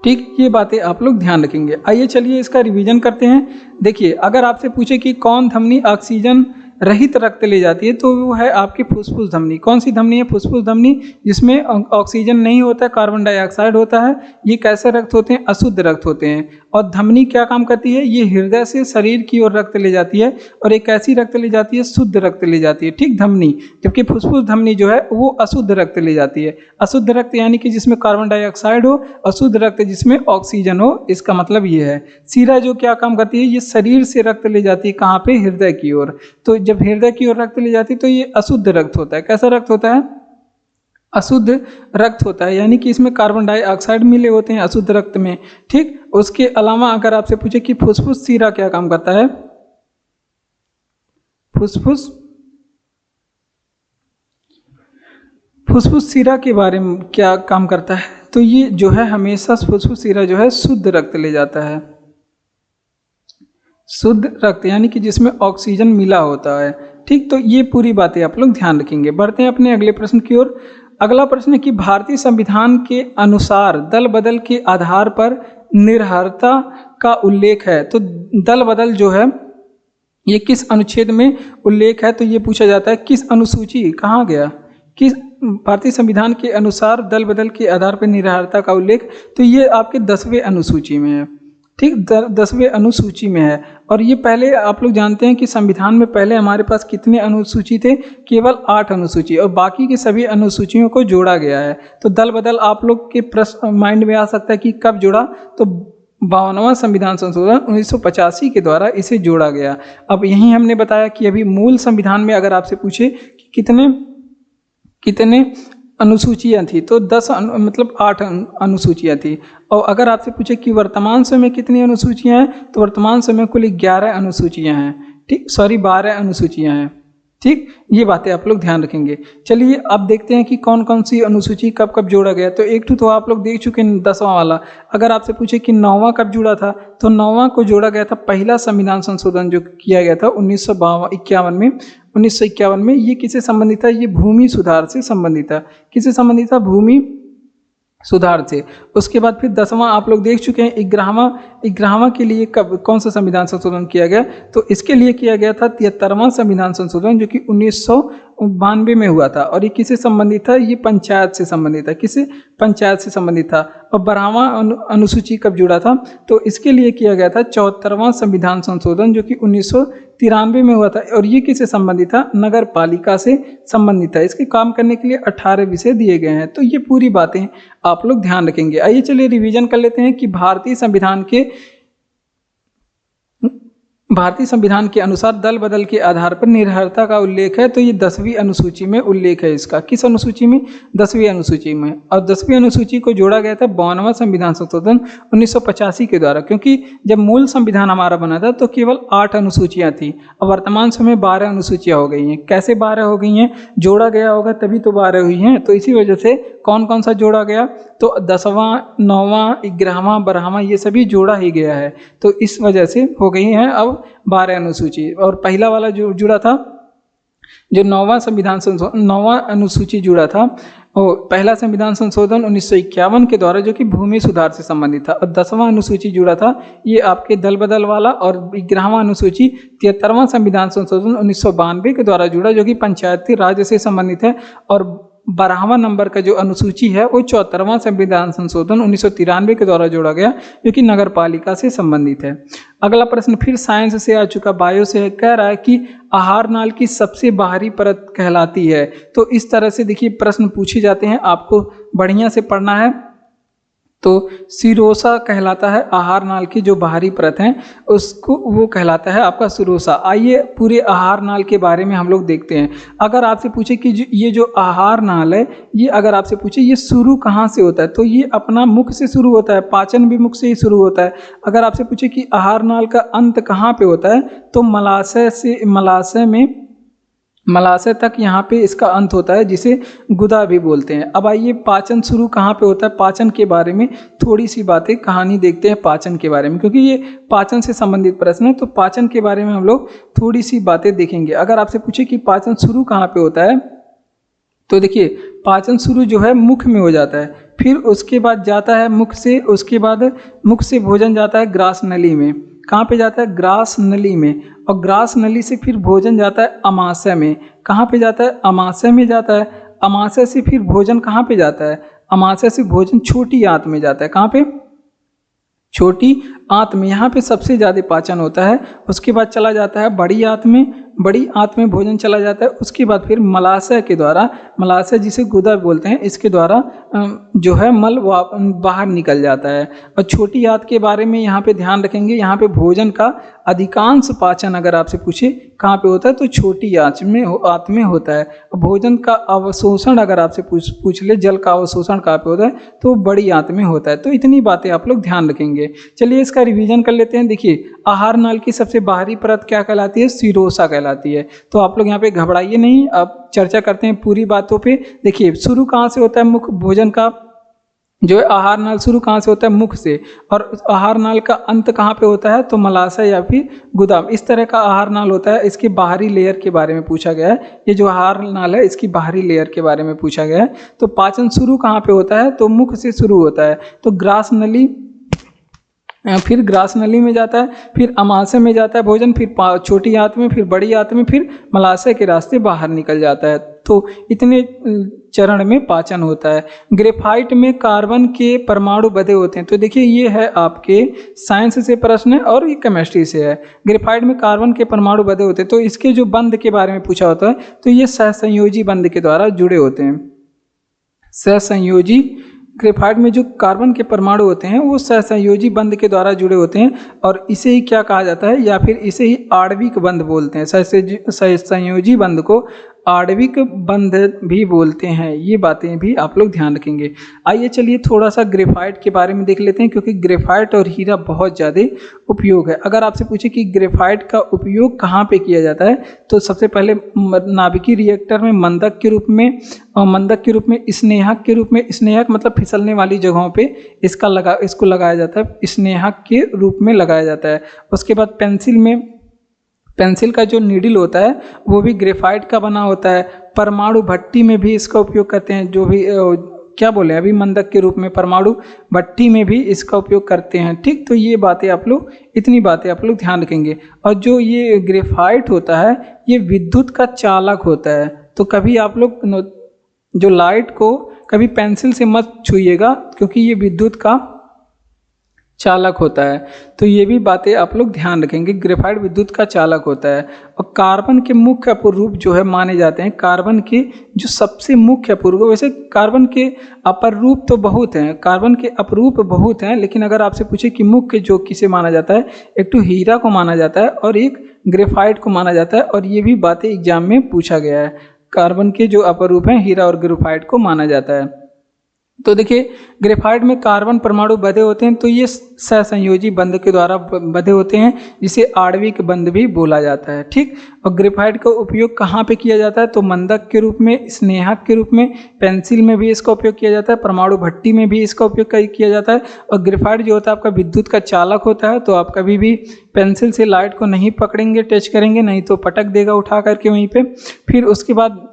ठीक, ये बातें आप लोग ध्यान रखेंगे। आइए चलिए इसका रिवीजन करते हैं। देखिए अगर आपसे पूछे कि कौन धमनी ऑक्सीजन रहित रक्त ले जाती है, तो वो है आपकी फुसफुस धमनी। कौन सी धमनी है? फुसफुस धमनी, जिसमें ऑक्सीजन नहीं होता है, कार्बन डाइऑक्साइड होता है। ये कैसे रक्त होते हैं? अशुद्ध रक्त होते हैं। और धमनी क्या काम करती है? ये हृदय से शरीर की ओर रक्त ले जाती है, और एक ऐसी रक्त ले जाती है, शुद्ध रक्त ले जाती है। ठीक, धमनी। जबकि फुसफुस धमनी जो है वो अशुद्ध रक्त ले जाती है। अशुद्ध रक्त यानी कि जिसमें कार्बन डाइऑक्साइड हो, अशुद्ध रक्त जिसमें ऑक्सीजन हो। इसका मतलब ये है। शिरा जो क्या काम करती है? ये शरीर से रक्त ले जाती है। कहाँ पे? हृदय की ओर। तो जब हृदय की ओर रक्त ले जाती है तो ये अशुद्ध रक्त होता है। कैसा रक्त होता है? अशुद्ध रक्त होता है, यानी कि इसमें कार्बन डाइऑक्साइड मिले होते हैं अशुद्ध रक्त में। ठीक, उसके अलावा अगर आपसे पूछे कि फुसफुस शिरा क्या काम करता है? फुसफुस शिरा के बारे में क्या काम करता है? तो ये जो है हमेशा फुसफुस शिरा जो है शुद्ध रक्त ले जाता है। शुद्ध रक्त यानी कि जिसमें ऑक्सीजन मिला होता है। ठीक, तो ये पूरी बातें आप लोग ध्यान रखेंगे। बढ़ते हैं अपने अगले प्रश्न की ओर। अगला प्रश्न है कि भारतीय संविधान के अनुसार दल बदल के आधार पर निर्भरता का उल्लेख है। तो दल बदल जो है ये किस अनुच्छेद में उल्लेख है? तो ये पूछा जाता है किस अनुसूची, कहाँ गया, किस भारतीय संविधान के अनुसार दल बदल के आधार पर निर्भरता का उल्लेख? तो ये आपके 10वें अनुसूची में है। ठीक, 10वें अनुसूची में है। और ये पहले आप लोग जानते हैं कि संविधान में पहले हमारे पास कितने अनुसूची थे? केवल 8 अनुसूची, और बाकी के सभी अनुसूचियों को जोड़ा गया है। तो दल बदल आप लोग के प्रश्न माइंड में आ सकता है कि कब जोड़ा? तो 52वां संविधान संशोधन 1985 के द्वारा इसे जोड़ा गया। अब यही हमने बताया कि अभी मूल संविधान में अगर आपसे पूछे कि कितने अनुसूचियाँ थी, तो 8 अनुसूचियाँ थी। और अगर आपसे पूछे कि वर्तमान समय में कितनी अनुसूचियाँ हैं, तो वर्तमान समय में कुल 11 अनुसूचियाँ हैं। ठीक, 12 अनुसूचियाँ हैं। ठीक, ये बातें आप लोग ध्यान रखेंगे। चलिए अब देखते हैं कि कौन कौन सी अनुसूची कब कब जोड़ा गया। तो एक तो आप लोग देख चुके हैं 10वां वाला। अगर आपसे पूछे कि 9वां कब जुड़ा था, तो 9वां को जोड़ा गया था पहला संविधान संशोधन जो किया गया था 1951 में। ये किससे संबंधित था? ये भूमि सुधार से संबंधित था। किससे संबंधित था? भूमि सुधार थे। उसके बाद फिर 10वां आप लोग देख चुके हैं, 11वां के लिए कब कौन सा संविधान संशोधन किया गया, तो इसके लिए किया गया था 73वां संविधान संशोधन, जो कि 1992 में हुआ था। और ये किससे संबंधित था, ये पंचायत से संबंधित था। किससे, पंचायत से संबंधित था। और 12वां अनुसूची कब जुड़ा था, तो इसके लिए किया गया था 74वां संविधान संशोधन, जो कि 1993 में हुआ था। और ये किससे संबंधित था, नगर पालिका से संबंधित था। इसके काम करने के लिए 18 विषय दिए गए हैं। तो ये पूरी बातें आप लोग ध्यान रखेंगे। आइए चलिए रिवीजन कर लेते हैं कि भारतीय संविधान के अनुसार दल बदल के आधार पर निरर्हता का उल्लेख है। तो ये 10वीं अनुसूची में उल्लेख है इसका। किस अनुसूची में, 10वीं अनुसूची में। और 10वीं अनुसूची को जोड़ा गया था 52वां संविधान संशोधन 1985 के द्वारा, क्योंकि जब मूल संविधान हमारा बना था तो केवल 8 अनुसूचियां थी। अब वर्तमान समय 12 अनुसूचियां हो गई हैं। कैसे 12 हो गई हैं, जोड़ा गया होगा तभी तो 12 हुई हैं। तो इसी वजह से कौन कौन सा जोड़ा गया, तो 10वां, 9वां, 11वां, 12वां ये सभी जोड़ा ही गया है। तो इस वजह से हो गई हैं अब 12 अनुसूची। और पहला वाला जो जुड़ा था, जो 9वां अनुसूची जुड़ा था, पहला संविधान संशोधन 1951 के द्वारा, जो कि भूमि सुधार से संबंधित था। और 10वां अनुसूची जुड़ा था ये आपके दल बदल वाला। और 11वां अनुसूची 73वां संविधान संशोधन 1992 के द्वारा जुड़ा, जो कि पंचायती राज से संबंधित है। और 12वां नंबर का जो अनुसूची है वो 74वां संविधान संशोधन 1993 के द्वारा जोड़ा गया, जो कि नगर पालिका से संबंधित है। अगला प्रश्न फिर साइंस से आ चुका, बायो से है। कह रहा है कि आहार नाल की सबसे बाहरी परत कहलाती है। तो इस तरह से देखिए प्रश्न पूछे जाते हैं, आपको बढ़िया से पढ़ना है। तो सिरोसा कहलाता है आहार नाल की जो बाहरी परत है, उसको वो कहलाता है आपका सिरोसा। आइए पूरे आहार नाल के बारे में हम लोग देखते हैं। अगर आपसे पूछे कि ये जो आहार नाल है, ये अगर आपसे पूछे ये शुरू कहाँ से होता है, तो ये अपना मुख से शुरू होता है। पाचन भी मुख से ही शुरू होता है। अगर आपसे पूछे कि आहार नाल का अंत कहाँ पे होता है, तो मलाशय तक यहाँ पे इसका अंत होता है, जिसे गुदा भी बोलते हैं। अब आइए पाचन शुरू कहाँ पे होता है, पाचन के बारे में थोड़ी सी बातें कहानी देखते हैं पाचन के बारे में, क्योंकि ये पाचन से संबंधित प्रश्न है। तो पाचन के बारे में हम लोग थोड़ी सी बातें देखेंगे। अगर आपसे पूछे कि पाचन शुरू कहाँ पे होता है, तो देखिए पाचन शुरू जो है मुख में हो जाता है। फिर उसके बाद जाता है मुख से, उसके बाद मुख से भोजन जाता है ग्रास नली में। कहाँ पे जाता है, ग्रास नली में। और ग्रास नली से फिर भोजन जाता है अमाशय में। कहाँ पे जाता है, अमाशय में जाता है। अमाशय से फिर भोजन कहाँ पे जाता है, अमाशय से भोजन छोटी आंत में जाता है। कहाँ पे, छोटी आंत में। यहाँ पे सबसे ज़्यादा पाचन होता है। उसके बाद चला जाता है बड़ी आंत में, बड़ी आंत में भोजन चला जाता है। उसके बाद फिर मलाशय के द्वारा, मलाशय जिसे गुदा बोलते हैं, इसके द्वारा जो है मल बाहर निकल जाता है। और छोटी आंत के बारे में यहाँ पे ध्यान रखेंगे। यहाँ पे भोजन का अधिकांश पाचन अगर आपसे पूछे कहाँ पे होता है, तो छोटी आंत में होता है। भोजन का अवशोषण अगर आपसे पूछ ले, जल का अवशोषण कहाँ पे होता है, तो बड़ी आंत में होता है। तो इतनी बातें आप लोग ध्यान रखेंगे। चलिए इसका रिवीजन कर लेते हैं। देखिए आहार नाल की सबसे बाहरी परत क्या कहलाती है, सिरोसा कहलाती है। तो आप लोग यहाँ पे घबराइए नहीं, अब चर्चा करते हैं पूरी बातों पे। देखिए शुरू कहाँ से होता है, मुख, भोजन का जो है आहार नाल शुरू कहाँ से होता है, मुख से। और आहार नाल का अंत कहाँ पे होता है, तो मलाशय या फिर गुदाम। इस तरह का आहार नाल होता है। इसकी बाहरी लेयर के बारे में पूछा गया है। ये जो आहार नाल है इसकी बाहरी लेयर के बारे में पूछा गया है। तो पाचन शुरू कहाँ पे होता है, तो मुख से शुरू होता है। तो ग्रास नली, फिर ग्रास नली में जाता है, फिर अमाशय में जाता है भोजन, फिर छोटी आंत में, फिर बड़ी आंत में, फिर मलाशय के रास्ते बाहर निकल जाता है। तो इतने चरण में पाचन होता है। ग्रेफाइट में कार्बन के परमाणु बंधे होते हैं। तो देखिए ये है आपके साइंस से प्रश्न है और ये केमिस्ट्री से है। ग्रेफाइट में कार्बन के परमाणु बंधे होते हैं। तो इसके जो बंध के बारे में पूछा होता है, तो ये सहसंयोजी बंध के द्वारा जुड़े होते हैं। सहसंयोजी, ग्रेफाइट में जो कार्बन के परमाणु होते हैं वो सहसंयोजी बंध के द्वारा जुड़े होते हैं। और इसे ही क्या कहा जाता है, या फिर इसे ही आणविक बंध बोलते हैं। सहसंयोजी बंध को आणविक बंध भी बोलते हैं। ये बातें भी आप लोग ध्यान रखेंगे। आइए चलिए थोड़ा सा ग्रेफाइट के बारे में देख लेते हैं, क्योंकि ग्रेफाइट और हीरा बहुत ज़्यादा उपयोग है। अगर आपसे पूछे कि ग्रेफाइट का उपयोग कहाँ पे किया जाता है, तो सबसे पहले नाभिकीय रिएक्टर में मंदक के रूप में, और मंदक के रूप में स्नेहक के रूप में, स्नेहक मतलब फिसलने वाली जगहों पे इसको लगाया जाता है, स्नेहक के रूप में लगाया जाता है। उसके बाद पेंसिल में, पेंसिल का जो नीडल होता है वो भी ग्रेफाइट का बना होता है। परमाणु भट्टी में भी इसका उपयोग करते हैं। जो भी क्या बोले अभी मंदक के रूप में, परमाणु भट्टी में भी इसका उपयोग करते हैं। ठीक, तो ये बातें आप लोग, इतनी बातें आप लोग ध्यान रखेंगे। और जो ये ग्रेफाइट होता है ये विद्युत का चालक होता है। तो कभी आप लोग जो लाइट को कभी पेंसिल से मत छुइएगा क्योंकि ये विद्युत का चालक होता है। तो ये भी बातें आप लोग ध्यान रखेंगे, ग्रेफाइट विद्युत का चालक होता है। और कार्बन के मुख्य अपरूप जो है माने जाते हैं, कार्बन के जो सबसे मुख्य अपरूप, वैसे कार्बन के अपरूप तो बहुत हैं, कार्बन के अपरूप बहुत हैं, लेकिन अगर आपसे पूछे कि मुख्य जो किसे माना जाता है, एक तो हीरा को माना जाता है और एक ग्रेफाइट को माना जाता है। और ये भी बातें एग्जाम में पूछा गया है, कार्बन के जो अपरूप हैं हीरा और ग्रेफाइट को माना जाता है। तो देखिए ग्रेफाइट में कार्बन परमाणु बंधे होते हैं, तो ये सहसंयोजी बंध के द्वारा बंधे होते हैं, जिसे आणविक बंध भी बोला जाता है। ठीक, और ग्रेफाइट का उपयोग कहाँ पे किया जाता है, तो मंदक के रूप में, स्नेहक के रूप में, पेंसिल में भी इसका उपयोग किया जाता है, परमाणु भट्टी में भी इसका उपयोग किया जाता है। और ग्रेफाइट जो होता है आपका विद्युत का चालक होता है, तो आप कभी भी पेंसिल से लाइट को नहीं पकड़ेंगे, टच करेंगे, नहीं तो पटक देगा उठा करके वहीं पे। फिर उसके बाद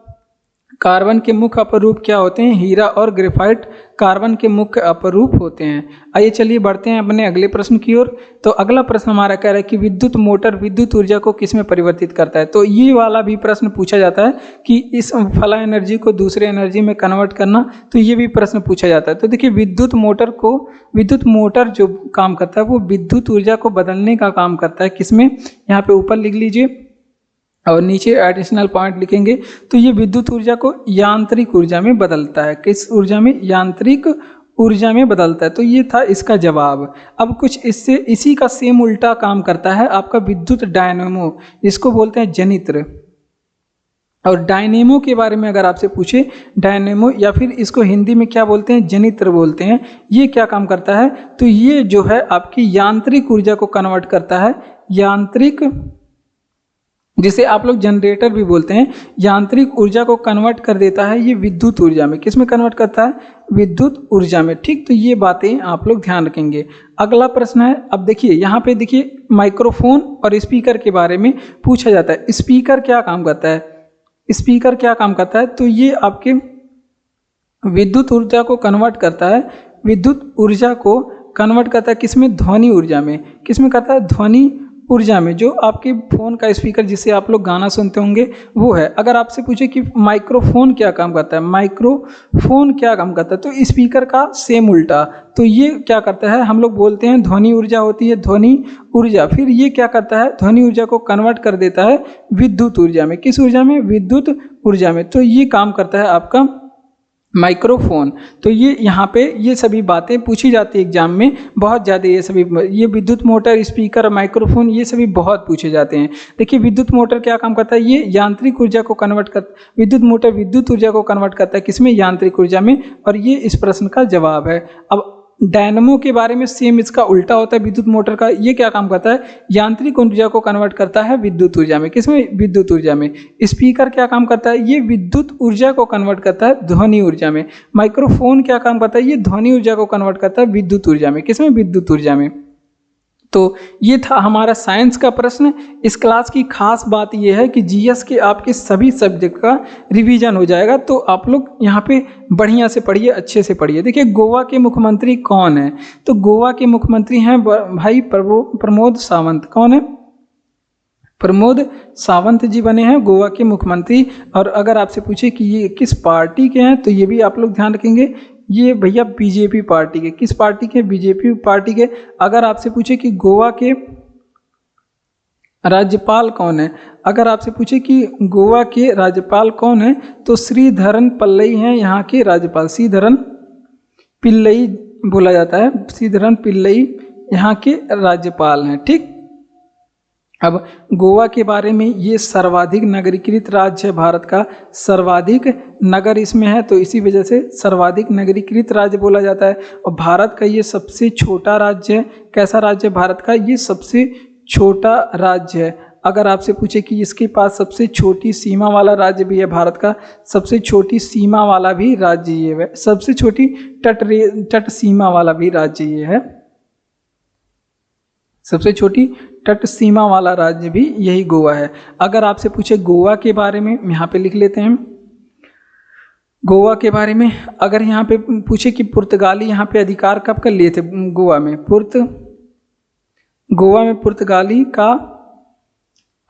कार्बन के मुख्य अपरूप क्या होते हैं, हीरा और ग्रेफाइट कार्बन के मुख्य अपरूप होते हैं। आइए चलिए बढ़ते हैं अपने अगले प्रश्न की ओर। तो अगला प्रश्न हमारा कह रहा है कि विद्युत मोटर विद्युत ऊर्जा को किसमें परिवर्तित करता है। तो ये वाला भी प्रश्न पूछा जाता है कि इस फला एनर्जी को दूसरे एनर्जी में कन्वर्ट करना, तो ये भी प्रश्न पूछा जाता है। तो देखिए विद्युत मोटर जो काम करता है वो विद्युत ऊर्जा को बदलने का काम करता है। किसमें, यहाँ पे ऊपर लिख लीजिए और नीचे एडिशनल पॉइंट लिखेंगे। तो ये विद्युत ऊर्जा को यांत्रिक ऊर्जा में बदलता है। किस ऊर्जा में, यांत्रिक ऊर्जा में बदलता है। तो ये था इसका जवाब। अब कुछ इससे इसी का सेम उल्टा काम करता है आपका विद्युत डायनेमो, इसको बोलते हैं जनित्र। और डायनेमो के बारे में अगर आपसे पूछे, डायनेमो या फिर इसको हिंदी में क्या बोलते हैं, जनित्र बोलते हैं। ये क्या काम करता है, तो ये जो है आपकी यांत्रिक ऊर्जा को कन्वर्ट करता है, यांत्रिक, जिसे आप लोग जनरेटर भी बोलते हैं, यांत्रिक ऊर्जा को कन्वर्ट कर देता है ये विद्युत ऊर्जा में। किस में कन्वर्ट करता है, विद्युत ऊर्जा में। ठीक, तो ये बातें आप लोग ध्यान रखेंगे। अगला प्रश्न है, अब देखिए यहाँ पे देखिए माइक्रोफोन और स्पीकर के बारे में पूछा जाता है। स्पीकर क्या काम करता है, स्पीकर क्या काम करता है, तो ये आपके विद्युत ऊर्जा को कन्वर्ट करता है, विद्युत ऊर्जा को कन्वर्ट करता है किसमें, ध्वनि ऊर्जा में। किसमें करता है, ध्वनि ऊर्जा में। जो आपके फ़ोन का स्पीकर जिससे आप लोग गाना सुनते होंगे वो है। अगर आपसे पूछे कि माइक्रोफोन क्या काम करता है, माइक्रोफोन क्या काम करता है, तो स्पीकर का सेम उल्टा। तो ये क्या करता है, हम लोग बोलते हैं ध्वनि ऊर्जा होती है, ध्वनि ऊर्जा। फिर ये क्या करता है, ध्वनि ऊर्जा को कन्वर्ट कर देता है विद्युत ऊर्जा में। किस ऊर्जा में, विद्युत ऊर्जा में। तो ये काम करता है आपका माइक्रोफोन। तो ये यहाँ पे ये सभी बातें पूछी जाती है एग्जाम में बहुत ज़्यादा। ये सभी, ये विद्युत मोटर, स्पीकर, माइक्रोफोन, ये सभी बहुत पूछे जाते हैं। देखिए विद्युत मोटर क्या काम करता है, ये यांत्रिक ऊर्जा को कन्वर्ट कर, विद्युत मोटर विद्युत ऊर्जा को कन्वर्ट करता है किसमें, यांत्रिक ऊर्जा में। और ये इस प्रश्न का जवाब है। अब डायनमो के बारे में सेम इसका उल्टा होता है विद्युत मोटर का। ये क्या काम करता है, यांत्रिक ऊर्जा को कन्वर्ट करता है विद्युत ऊर्जा में। किसमें, विद्युत ऊर्जा में। स्पीकर क्या काम करता है, ये विद्युत ऊर्जा को कन्वर्ट करता है ध्वनि ऊर्जा में। माइक्रोफोन क्या काम करता है, ये ध्वनि ऊर्जा को कन्वर्ट करता है विद्युत ऊर्जा में। किसमें, विद्युत ऊर्जा में। तो ये था हमारा साइंस का प्रश्न। इस क्लास की खास बात ये है कि जीएस के आपके सभी सब्जेक्ट का रिवीजन हो जाएगा। तो आप लोग यहाँ पे बढ़िया से पढ़िए, अच्छे से पढ़िए। देखिए गोवा के मुख्यमंत्री कौन है, तो गोवा के मुख्यमंत्री हैं भाई प्रमोद सावंत। कौन है, प्रमोद सावंत जी बने हैं गोवा के मुख्यमंत्री। और अगर आपसे पूछे कि ये किस पार्टी के हैं, तो ये भी आप लोग ध्यान रखेंगे, ये भैया बीजेपी पार्टी के। किस पार्टी के, बीजेपी पार्टी के। अगर आपसे पूछे कि गोवा के राज्यपाल कौन है, अगर आपसे पूछे कि गोवा के राज्यपाल कौन है, तो श्रीधरन पिल्लई हैं यहाँ के राज्यपाल। श्रीधरन पिल्लई बोला जाता है, श्रीधरन पिल्लई यहाँ के राज्यपाल हैं। ठीक, अब गोवा के बारे में, ये सर्वाधिक नगरीकृत राज्य है भारत का, सर्वाधिक नगर इसमें है, तो इसी वजह से सर्वाधिक नगरीकृत राज्य बोला जाता है। और भारत का ये सबसे छोटा राज्य है। कैसा राज्य है भारत का, ये सबसे छोटा राज्य है। अगर आपसे पूछे कि इसके पास सबसे छोटी सीमा वाला राज्य भी है भारत का, सबसे छोटी सीमा वाला भी राज्य ये है, सबसे छोटी तट सीमा वाला भी राज्य ये है, सबसे छोटी तट सीमा वाला राज्य भी यही गोवा है। अगर आपसे पूछे गोवा के बारे में, यहाँ पे लिख लेते हैं, गोवा के बारे में अगर यहाँ पे पूछे कि पुर्तगाली यहाँ पे अधिकार कब कर लिए थे गोवा में, गोवा में पुर्तगाली का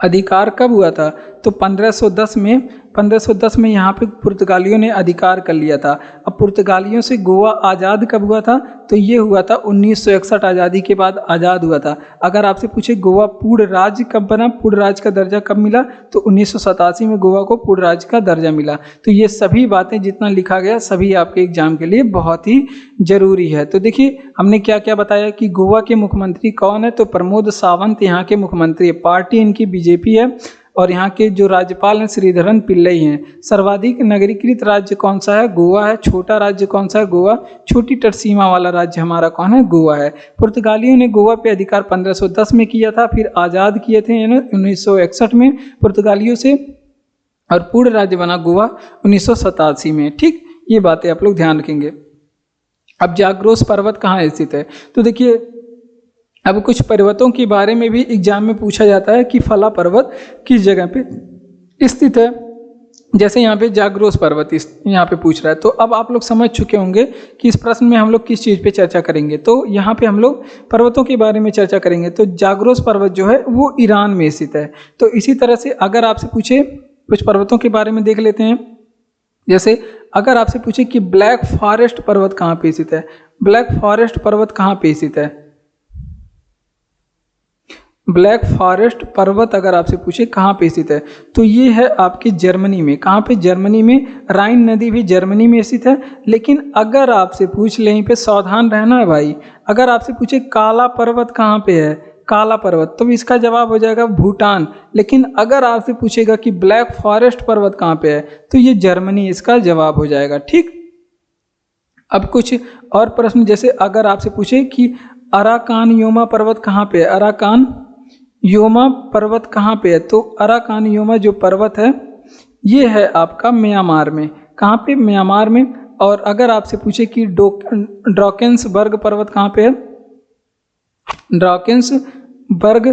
अधिकार कब हुआ था, तो 1510 में यहाँ पे पुर्तगालियों ने अधिकार कर लिया था। अब पुर्तगालियों से गोवा आज़ाद कब हुआ था, तो ये हुआ था 1961, आज़ादी के बाद आज़ाद हुआ था। अगर आपसे पूछे गोवा पूर्ण राज्य कब बना, पूर्ण राज्य का दर्जा कब मिला, तो 1987 में गोवा को पूर्ण राज्य का दर्जा मिला। तो ये सभी बातें जितना लिखा गया सभी आपके एग्जाम के लिए बहुत ही जरूरी है। तो देखिए हमने क्या क्या बताया कि गोवा के मुख्यमंत्री कौन है, तो प्रमोद सावंत यहाँ के मुख्यमंत्री है, पार्टी इनकी बीजेपी है, और यहाँ के जो राज्यपाल हैं श्रीधरन पिल्लई हैं। सर्वाधिक नगरीकृत राज्य कौन सा है, गोवा है। छोटा राज्य कौन सा है, गोवा। छोटी तटसीमा वाला राज्य हमारा कौन है, गोवा है। पुर्तगालियों ने गोवा पे अधिकार 1510 में किया था, फिर आज़ाद किए थे 1961 में पुर्तगालियों से, और पूर्ण राज्य बना गोवा 1987 में। ठीक, ये बातें आप लोग ध्यान रखेंगे। अब जाग्रोस पर्वत कहाँ स्थित है, तो देखिए अब कुछ पर्वतों के बारे में भी एग्जाम में पूछा जाता है कि फला पर्वत किस जगह पे स्थित है। जैसे यहाँ पे जाग्रोस पर्वत यहाँ पे पूछ रहा है, तो अब आप लोग समझ चुके होंगे कि इस प्रश्न में हम लोग किस चीज़ पे चर्चा करेंगे। तो यहाँ पे हम लोग पर्वतों के बारे में चर्चा करेंगे। तो जाग्रोस पर्वत जो है वो ईरान में स्थित है। तो इसी तरह से अगर आपसे पूछे कुछ पर्वतों के बारे में देख लेते हैं। जैसे अगर आपसे पूछे कि ब्लैक फॉरेस्ट पर्वत कहाँ पे स्थित है, ब्लैक फॉरेस्ट पर्वत कहाँ पे स्थित है, ब्लैक फॉरेस्ट पर्वत अगर आपसे पूछे कहाँ पे स्थित है, तो ये है आपके जर्मनी में। कहाँ पे, जर्मनी में। राइन नदी भी जर्मनी में स्थित है। लेकिन अगर आपसे पूछ ले, यहीं पे सावधान रहना है भाई, अगर आपसे पूछे काला पर्वत कहाँ पे है, काला पर्वत, तो इसका जवाब हो जाएगा भूटान। लेकिन अगर आपसे पूछेगा कि ब्लैक फॉरेस्ट पर्वत कहाँ पे है, तो ये जर्मनी इसका जवाब हो जाएगा। ठीक, अब कुछ और प्रश्न, जैसे अगर आपसे पूछे कि अराकान योमा पर्वत कहाँ पे है, अराकान योमा पर्वत कहाँ पे है, तो अराकान योमा जो पर्वत है ये है आपका म्यांमार में। कहाँ पे, म्यांमार में। और अगर आपसे पूछे कि ड्रॉकेंसबर्ग पर्वत कहाँ पे है, ड्रॉकेंसबर्ग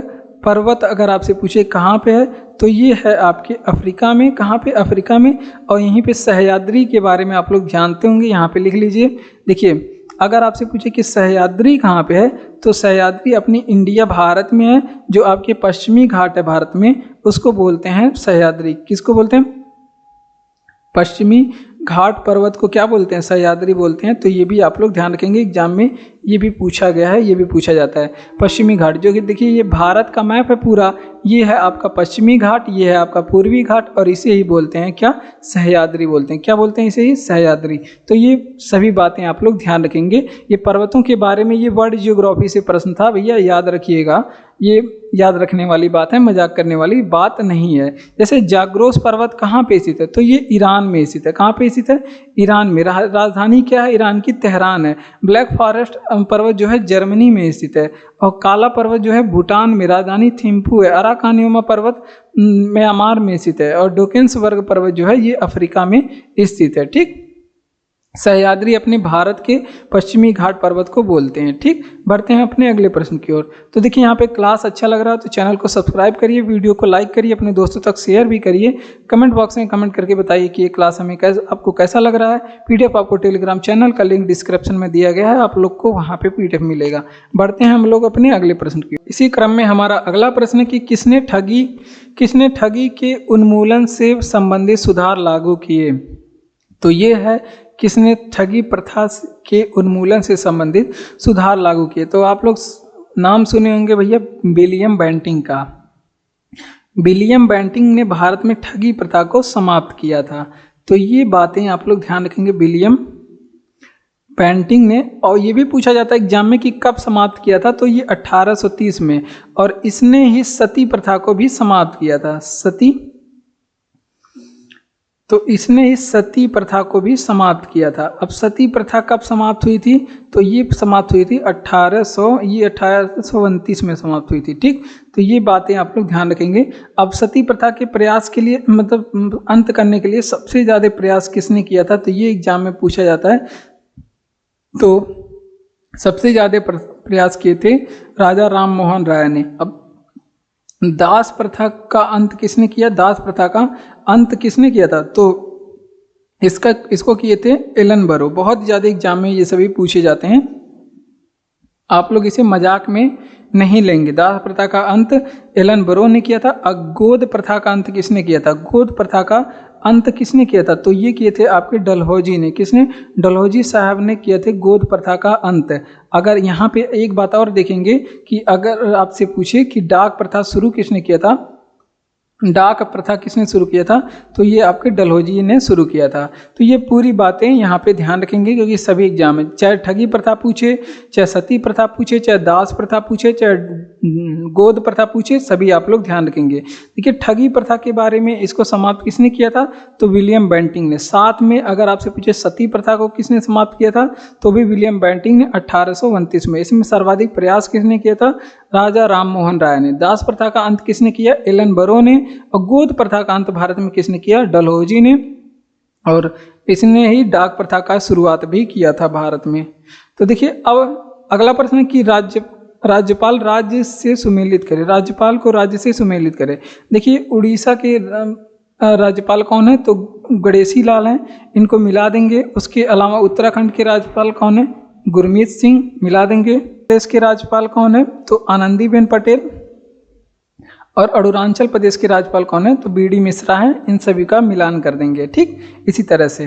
पर्वत अगर आपसे पूछे कहाँ पे है, तो ये है आपके अफ्रीका में। कहाँ पे, अफ्रीका में। और यहीं पे सह्याद्री के बारे में आप लोग जानते होंगे, यहाँ पे लिख लीजिए। देखिए अगर आपसे पूछे कि सह्याद्री कहाँ पे है, तो सह्याद्री अपनी इंडिया भारत में है। जो आपके पश्चिमी घाट है भारत में, उसको बोलते हैं सह्याद्री। किसको बोलते हैं, पश्चिमी घाट पर्वत को क्या बोलते हैं, सह्याद्री बोलते हैं। तो ये भी आप लोग ध्यान रखेंगे, एग्जाम में ये भी पूछा गया है, ये भी पूछा जाता है। पश्चिमी घाट जो कि देखिए ये भारत का मैप है पूरा, ये है आपका पश्चिमी घाट, ये है आपका पूर्वी घाट, और इसे ही बोलते हैं क्या, सह्याद्री बोलते हैं। क्या बोलते हैं इसे ही, सह्याद्री। तो ये सभी बातें आप लोग ध्यान रखेंगे। ये पर्वतों के बारे में ये वर्ल्ड जियोग्राफी से प्रश्न था भैया, याद रखिएगा। ये याद रखने वाली बात है, मजाक करने वाली बात नहीं है। जैसे जाग्रोस पर्वत कहाँ पे स्थित है, तो ये ईरान में स्थित है। कहाँ पे स्थित है, ईरान में। राजधानी क्या है, ईरान की तेहरान है। ब्लैक फॉरेस्ट पर्वत जो है जर्मनी में स्थित है। और काला पर्वत जो है भूटान में, राजधानी थिम्पू है। अराकान योमा पर्वत म्यांमार में स्थित है। और डोकेंसबर्ग पर्वत जो है ये अफ्रीका में स्थित है। ठीक, सह्याद्री अपने भारत के पश्चिमी घाट पर्वत को बोलते हैं। ठीक, बढ़ते हैं अपने अगले प्रश्न की ओर। तो देखिए यहाँ पे क्लास अच्छा लग रहा है तो चैनल को सब्सक्राइब करिए, वीडियो को लाइक करिए, अपने दोस्तों तक शेयर भी करिए। कमेंट बॉक्स में कमेंट करके बताइए कि ये क्लास हमें आपको कैसा लग रहा है। पीडीएफ आपको टेलीग्राम चैनल का लिंक डिस्क्रिप्शन में दिया गया है, आप लोग को वहाँ पे पीडीएफ मिलेगा। बढ़ते हैं हम लोग अपने अगले प्रश्न की। इसी क्रम में हमारा अगला प्रश्न है कि किसने ठगी के उन्मूलन से संबंधित सुधार लागू किए। तो ये है किसने ठगी प्रथा के उन्मूलन से संबंधित सुधार लागू किए। तो आप लोग नाम सुने होंगे भैया विलियम बेंटिंक का। विलियम बेंटिंक ने भारत में ठगी प्रथा को समाप्त किया था। तो ये बातें आप लोग ध्यान रखेंगे, विलियम बेंटिंक ने। और ये भी पूछा जाता है एग्जाम में कि कब समाप्त किया था, तो ये 1830 में। और इसने ही सती प्रथा को भी समाप्त किया था, सती। तो इसने इस सती प्रथा को भी समाप्त किया था। अब सती प्रथा कब समाप्त हुई थी, तो ये समाप्त हुई थी 1829 में समाप्त हुई थी। ठीक, तो ये बातें आप लोग ध्यान रखेंगे। अब सती प्रथा के प्रयास के लिए, मतलब अंत करने के लिए सबसे ज़्यादा प्रयास किसने किया था, तो ये एग्जाम में पूछा जाता है। तो सबसे ज़्यादा प्रयास किए थे राजा राम मोहन राय ने। अब दास प्रथा का अंत किसने किया, दास प्रथा का अंत किसने किया था, तो इसको किए थे एलन बरो। बहुत ज़्यादा एग्जाम में ये सभी पूछे जाते हैं, आप लोग इसे मजाक में नहीं लेंगे। दास प्रथा का अंत एलन बरो ने किया था। गोद प्रथा का अंत किसने किया था? गोद प्रथा का अंत किसने किया था? तो ये किए थे आपके डलहौजी ने। किसने? डलहौजी साहब ने किए थे गोद प्रथा का अंत। अगर यहाँ पे एक बात और देखेंगे कि अगर आपसे पूछे कि डाक प्रथा शुरू किसने किया था, डाक प्रथा किसने शुरू किया था, तो ये आपके डलहौजी ने शुरू किया था। तो ये पूरी बातें यहाँ पे ध्यान रखेंगे, क्योंकि सभी एग्जाम में चाहे ठगी प्रथा पूछे, चाहे सती प्रथा पूछे, चाहे दास प्रथा पूछे, चाहे गोद प्रथा पूछे, सभी आप लोग ध्यान रखेंगे। देखिए ठगी प्रथा के बारे में, इसको समाप्त किसने किया था? तो विलियम बेंटिंग ने। साथ में अगर आपसे पूछे सती प्रथा को किसने समाप्त किया था, तो भी विलियम बेंटिंग ने 1829 में। इसमें सर्वाधिक प्रयास किसने किया था? राजा राम मोहन राय ने। दास प्रथा का अंत किसने किया? एलन बरो ने। और गोद प्रथा का अंत भारत में किसने किया? डलहौजी ने। और इसने ही डाक प्रथा का शुरुआत भी किया था भारत में। तो देखिए अब अगला प्रश्न है कि राज्यपाल राज्य से सुमेलित करे। राज्यपाल को राज्य से सुमेलित करे। देखिए उड़ीसा के राज्यपाल कौन है? तो गणेशी लाल हैं, इनको मिला देंगे। उसके अलावा उत्तराखंड के राज्यपाल कौन है? गुरमीत सिंह, मिला देंगे। प्रदेश के राज्यपाल कौन है? तो आनंदीबेन पटेल। और अरुणाचल प्रदेश के राज्यपाल कौन है? तो बीडी मिश्रा हैं। इन सभी का मिलान कर देंगे। ठीक इसी तरह से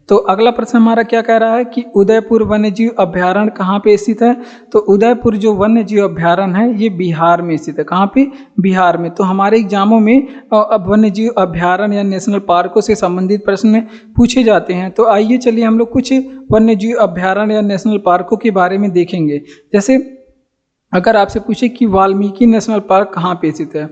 तो अगला प्रश्न हमारा क्या कह रहा है कि उदयपुर वन्यजीव अभ्यारण्य कहाँ पे स्थित है? तो उदयपुर जो वन्यजीव अभ्यारण्य है ये बिहार में स्थित है। कहाँ पे? बिहार में। तो हमारे एग्जामों में वन्यजीव अभ्यारण्य या नेशनल पार्कों से संबंधित प्रश्न पूछे जाते हैं। तो आइए चलिए हम लोग कुछ वन्यजीव अभ्यारण्य या नेशनल पार्कों के बारे में देखेंगे। जैसे अगर आपसे पूछे कि वाल्मीकि नेशनल पार्क कहाँ पे स्थित है,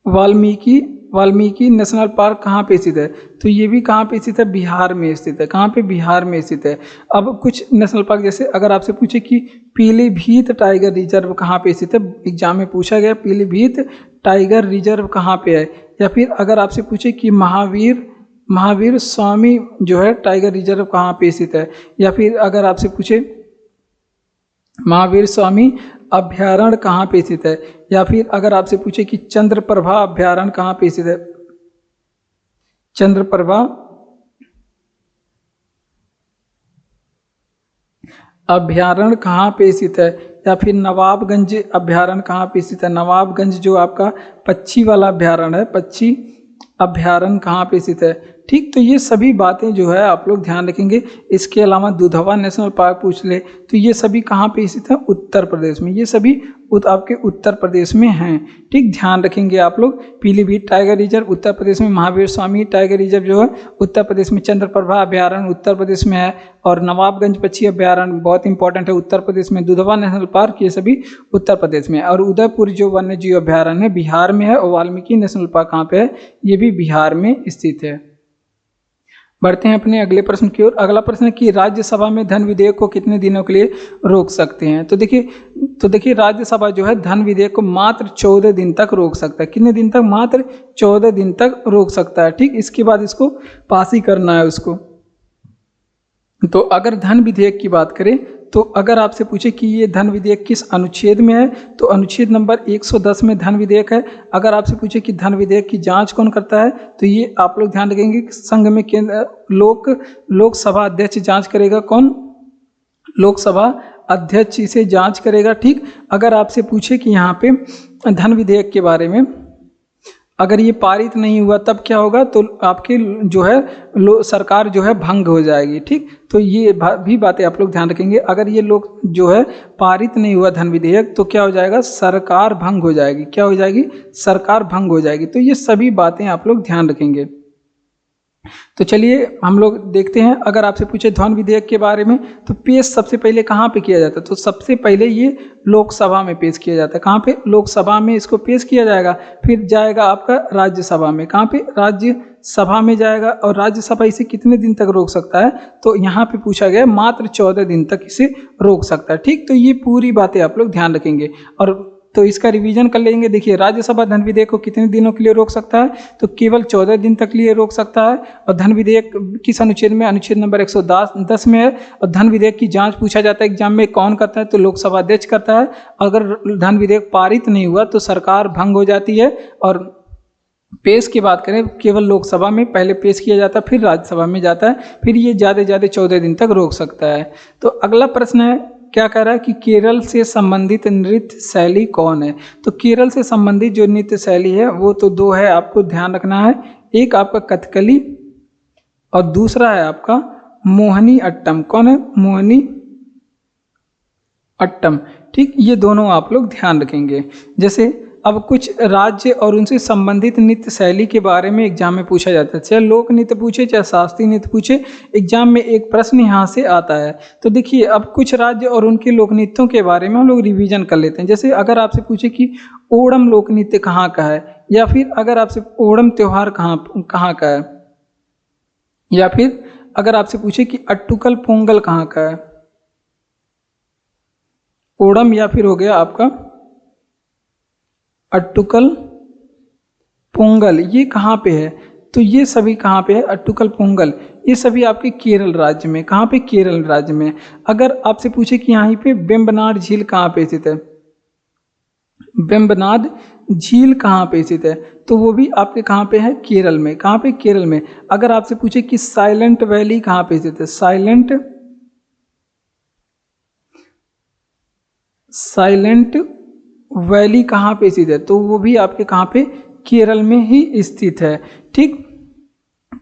वाल्मीकि नेशनल पार्क कहाँ पे स्थित है? तो ये भी कहाँ पे स्थित है? बिहार में स्थित है। कहाँ पे? बिहार में स्थित है। अब कुछ नेशनल पार्क, जैसे अगर आपसे पूछे कि पीलीभीत टाइगर रिजर्व कहाँ पे स्थित है, एग्जाम में पूछा गया पीलीभीत टाइगर रिजर्व कहाँ पे है। या फिर अगर आपसे पूछे कि महावीर स्वामी जो है टाइगर रिजर्व कहाँ पे स्थित है। या फिर अगर आपसे पूछे महावीर स्वामी अभ्यारण्य कहाँ पे स्थित है। या फिर अगर आपसे पूछे कि चंद्रप्रभा अभ्यारण्य कहाँ पे स्थित है, चंद्रप्रभा अभ्यारण्य कहाँ पे स्थित है। या फिर नवाबगंज अभ्यारण्य कहाँ पे स्थित है। नवाबगंज जो आपका पक्षी वाला अभ्यारण्य है, पक्षी अभ्यारण्य कहाँ पे स्थित है। ठीक, तो ये सभी बातें जो है आप लोग ध्यान रखेंगे। इसके अलावा दुधवा नेशनल पार्क पूछ ले तो ये सभी कहाँ पे स्थित है? उत्तर प्रदेश में। ये सभी आपके उत्तर प्रदेश में हैं। ठीक, ध्यान रखेंगे आप लोग। पीलीभीत टाइगर रिजर्व उत्तर प्रदेश में, महावीर स्वामी टाइगर रिजर्व जो है उत्तर प्रदेश में, चंद्रप्रभा अभ्यारण्य उत्तर प्रदेश में है, और नवाबगंज पक्षी अभ्यारण्य बहुत इंपॉर्टेंट है उत्तर प्रदेश में, दुधवा नेशनल पार्क ये सभी उत्तर प्रदेश में। और उदयपुर जो वन्य जीव अभ्यारण्य है बिहार में है, और वाल्मीकि नेशनल पार्क कहाँ पे है? ये भी बिहार में स्थित है। बढ़ते हैं अपने अगले प्रश्न की ओर। अगला प्रश्न है कि राज्यसभा में धन विधेयक को कितने दिनों के लिए रोक सकते हैं? तो देखिए राज्यसभा जो है धन विधेयक को मात्र 14 दिन तक रोक सकता है। कितने दिन तक? मात्र 14 दिन तक रोक सकता है। ठीक, इसके बाद इसको पास ही करना है उसको। तो अगर धन विधेयक की बात करें तो अगर आपसे पूछे कि ये धन विधेयक किस अनुच्छेद में है, तो अनुच्छेद नंबर 110 में धन विधेयक है। अगर आपसे पूछे कि धन विधेयक की जांच कौन करता है, तो ये आप लोग ध्यान रखेंगे कि संघ में केंद्र लोकसभा अध्यक्ष जांच करेगा। कौन? लोकसभा अध्यक्ष इसे जांच करेगा। ठीक, अगर आपसे पूछे कि यहाँ पे धन विधेयक के बारे में अगर ये पारित नहीं हुआ तब क्या होगा, तो आपकी जो है सरकार जो है भंग हो जाएगी। ठीक, तो ये भी बातें आप लोग ध्यान रखेंगे। अगर ये लोग जो है पारित नहीं हुआ धन विधेयक तो क्या हो जाएगा? सरकार भंग हो जाएगी। क्या हो जाएगी? सरकार भंग हो जाएगी। तो ये सभी बातें आप लोग ध्यान रखेंगे। तो चलिए हम लोग देखते हैं। अगर आपसे पूछे धन विधेयक के बारे में तो पेश सबसे पहले कहाँ पे किया जाता है? तो सबसे पहले ये लोकसभा में पेश किया जाता है। कहाँ पे? लोकसभा में इसको पेश किया जाएगा। फिर जाएगा आपका राज्यसभा में। कहाँ पे? राज्यसभा में जाएगा। और राज्यसभा इसे कितने दिन तक रोक सकता है? तो यहाँ पे पूछा गया मात्र 14 दिन तक इसे रोक सकता है। ठीक, तो ये पूरी बातें आप लोग ध्यान रखेंगे और तो इसका रिवीजन कर लेंगे। देखिए राज्यसभा धन विधेयक को कितने दिनों के लिए रोक सकता है? तो केवल 14 दिन तक लिए रोक सकता है। और धन विधेयक किस अनुच्छेद में? अनुच्छेद नंबर 110 में है। और धन विधेयक की जांच पूछा जाता है एग्जाम में, कौन करता है? तो लोकसभा अध्यक्ष करता है। अगर धन विधेयक पारित नहीं हुआ तो सरकार भंग हो जाती है। और पेश की बात करें केवल लोकसभा में पहले पेश किया जाता है, फिर राज्यसभा में जाता है, फिर ये ज़्यादा से ज़्यादा 14 दिन तक रोक सकता है। तो अगला प्रश्न है, क्या कह रहा है कि केरल से संबंधित नृत्य शैली कौन है। तो केरल से संबंधित जो नृत्य शैली है वो तो दो है, आपको ध्यान रखना है। एक आपका कथकली और दूसरा है आपका मोहिनी अट्टम। कौन है? मोहिनी अट्टम। ठीक, ये दोनों आप लोग ध्यान रखेंगे। जैसे अब कुछ राज्य और उनसे संबंधित नृत्य शैली के बारे में एग्जाम में पूछा जाता है, चाहे लोक नृत्य पूछे चाहे शास्त्रीय नृत्य पूछे, एग्जाम में एक प्रश्न यहाँ से आता है। तो देखिए अब कुछ राज्य और उनके लोक नृत्यों के बारे में हम लोग रिवीजन कर लेते हैं। जैसे अगर आपसे पूछे कि ओणम लोक नृत्य कहाँ का है, या फिर अगर आपसे ओणम त्योहार कहाँ का है, या फिर अगर आपसे पूछे कि अट्टुकल पोंगल कहाँ का है, ओणम या फिर हो गया आपका अट्टुकल पोंगल, ये कहाँ पे है, तो ये सभी कहाँ पे है, अट्टुकल पोंगल, ये सभी आपके केरल राज्य में। कहाँ पे? केरल राज्य में। अगर आपसे पूछे कि यहाँ पे वेम्बनाड झील कहाँ पे स्थित है, वेम्बनाड झील कहाँ पे स्थित है, तो वो भी आपके कहाँ पे है? केरल में। कहाँ पे? केरल में। अगर आपसे पूछे कि साइलेंट वैली कहाँ पे स्थित है, साइलेंट वैली कहाँ पे स्थित है, तो वो भी आपके कहाँ पे? केरल में ही स्थित है। ठीक,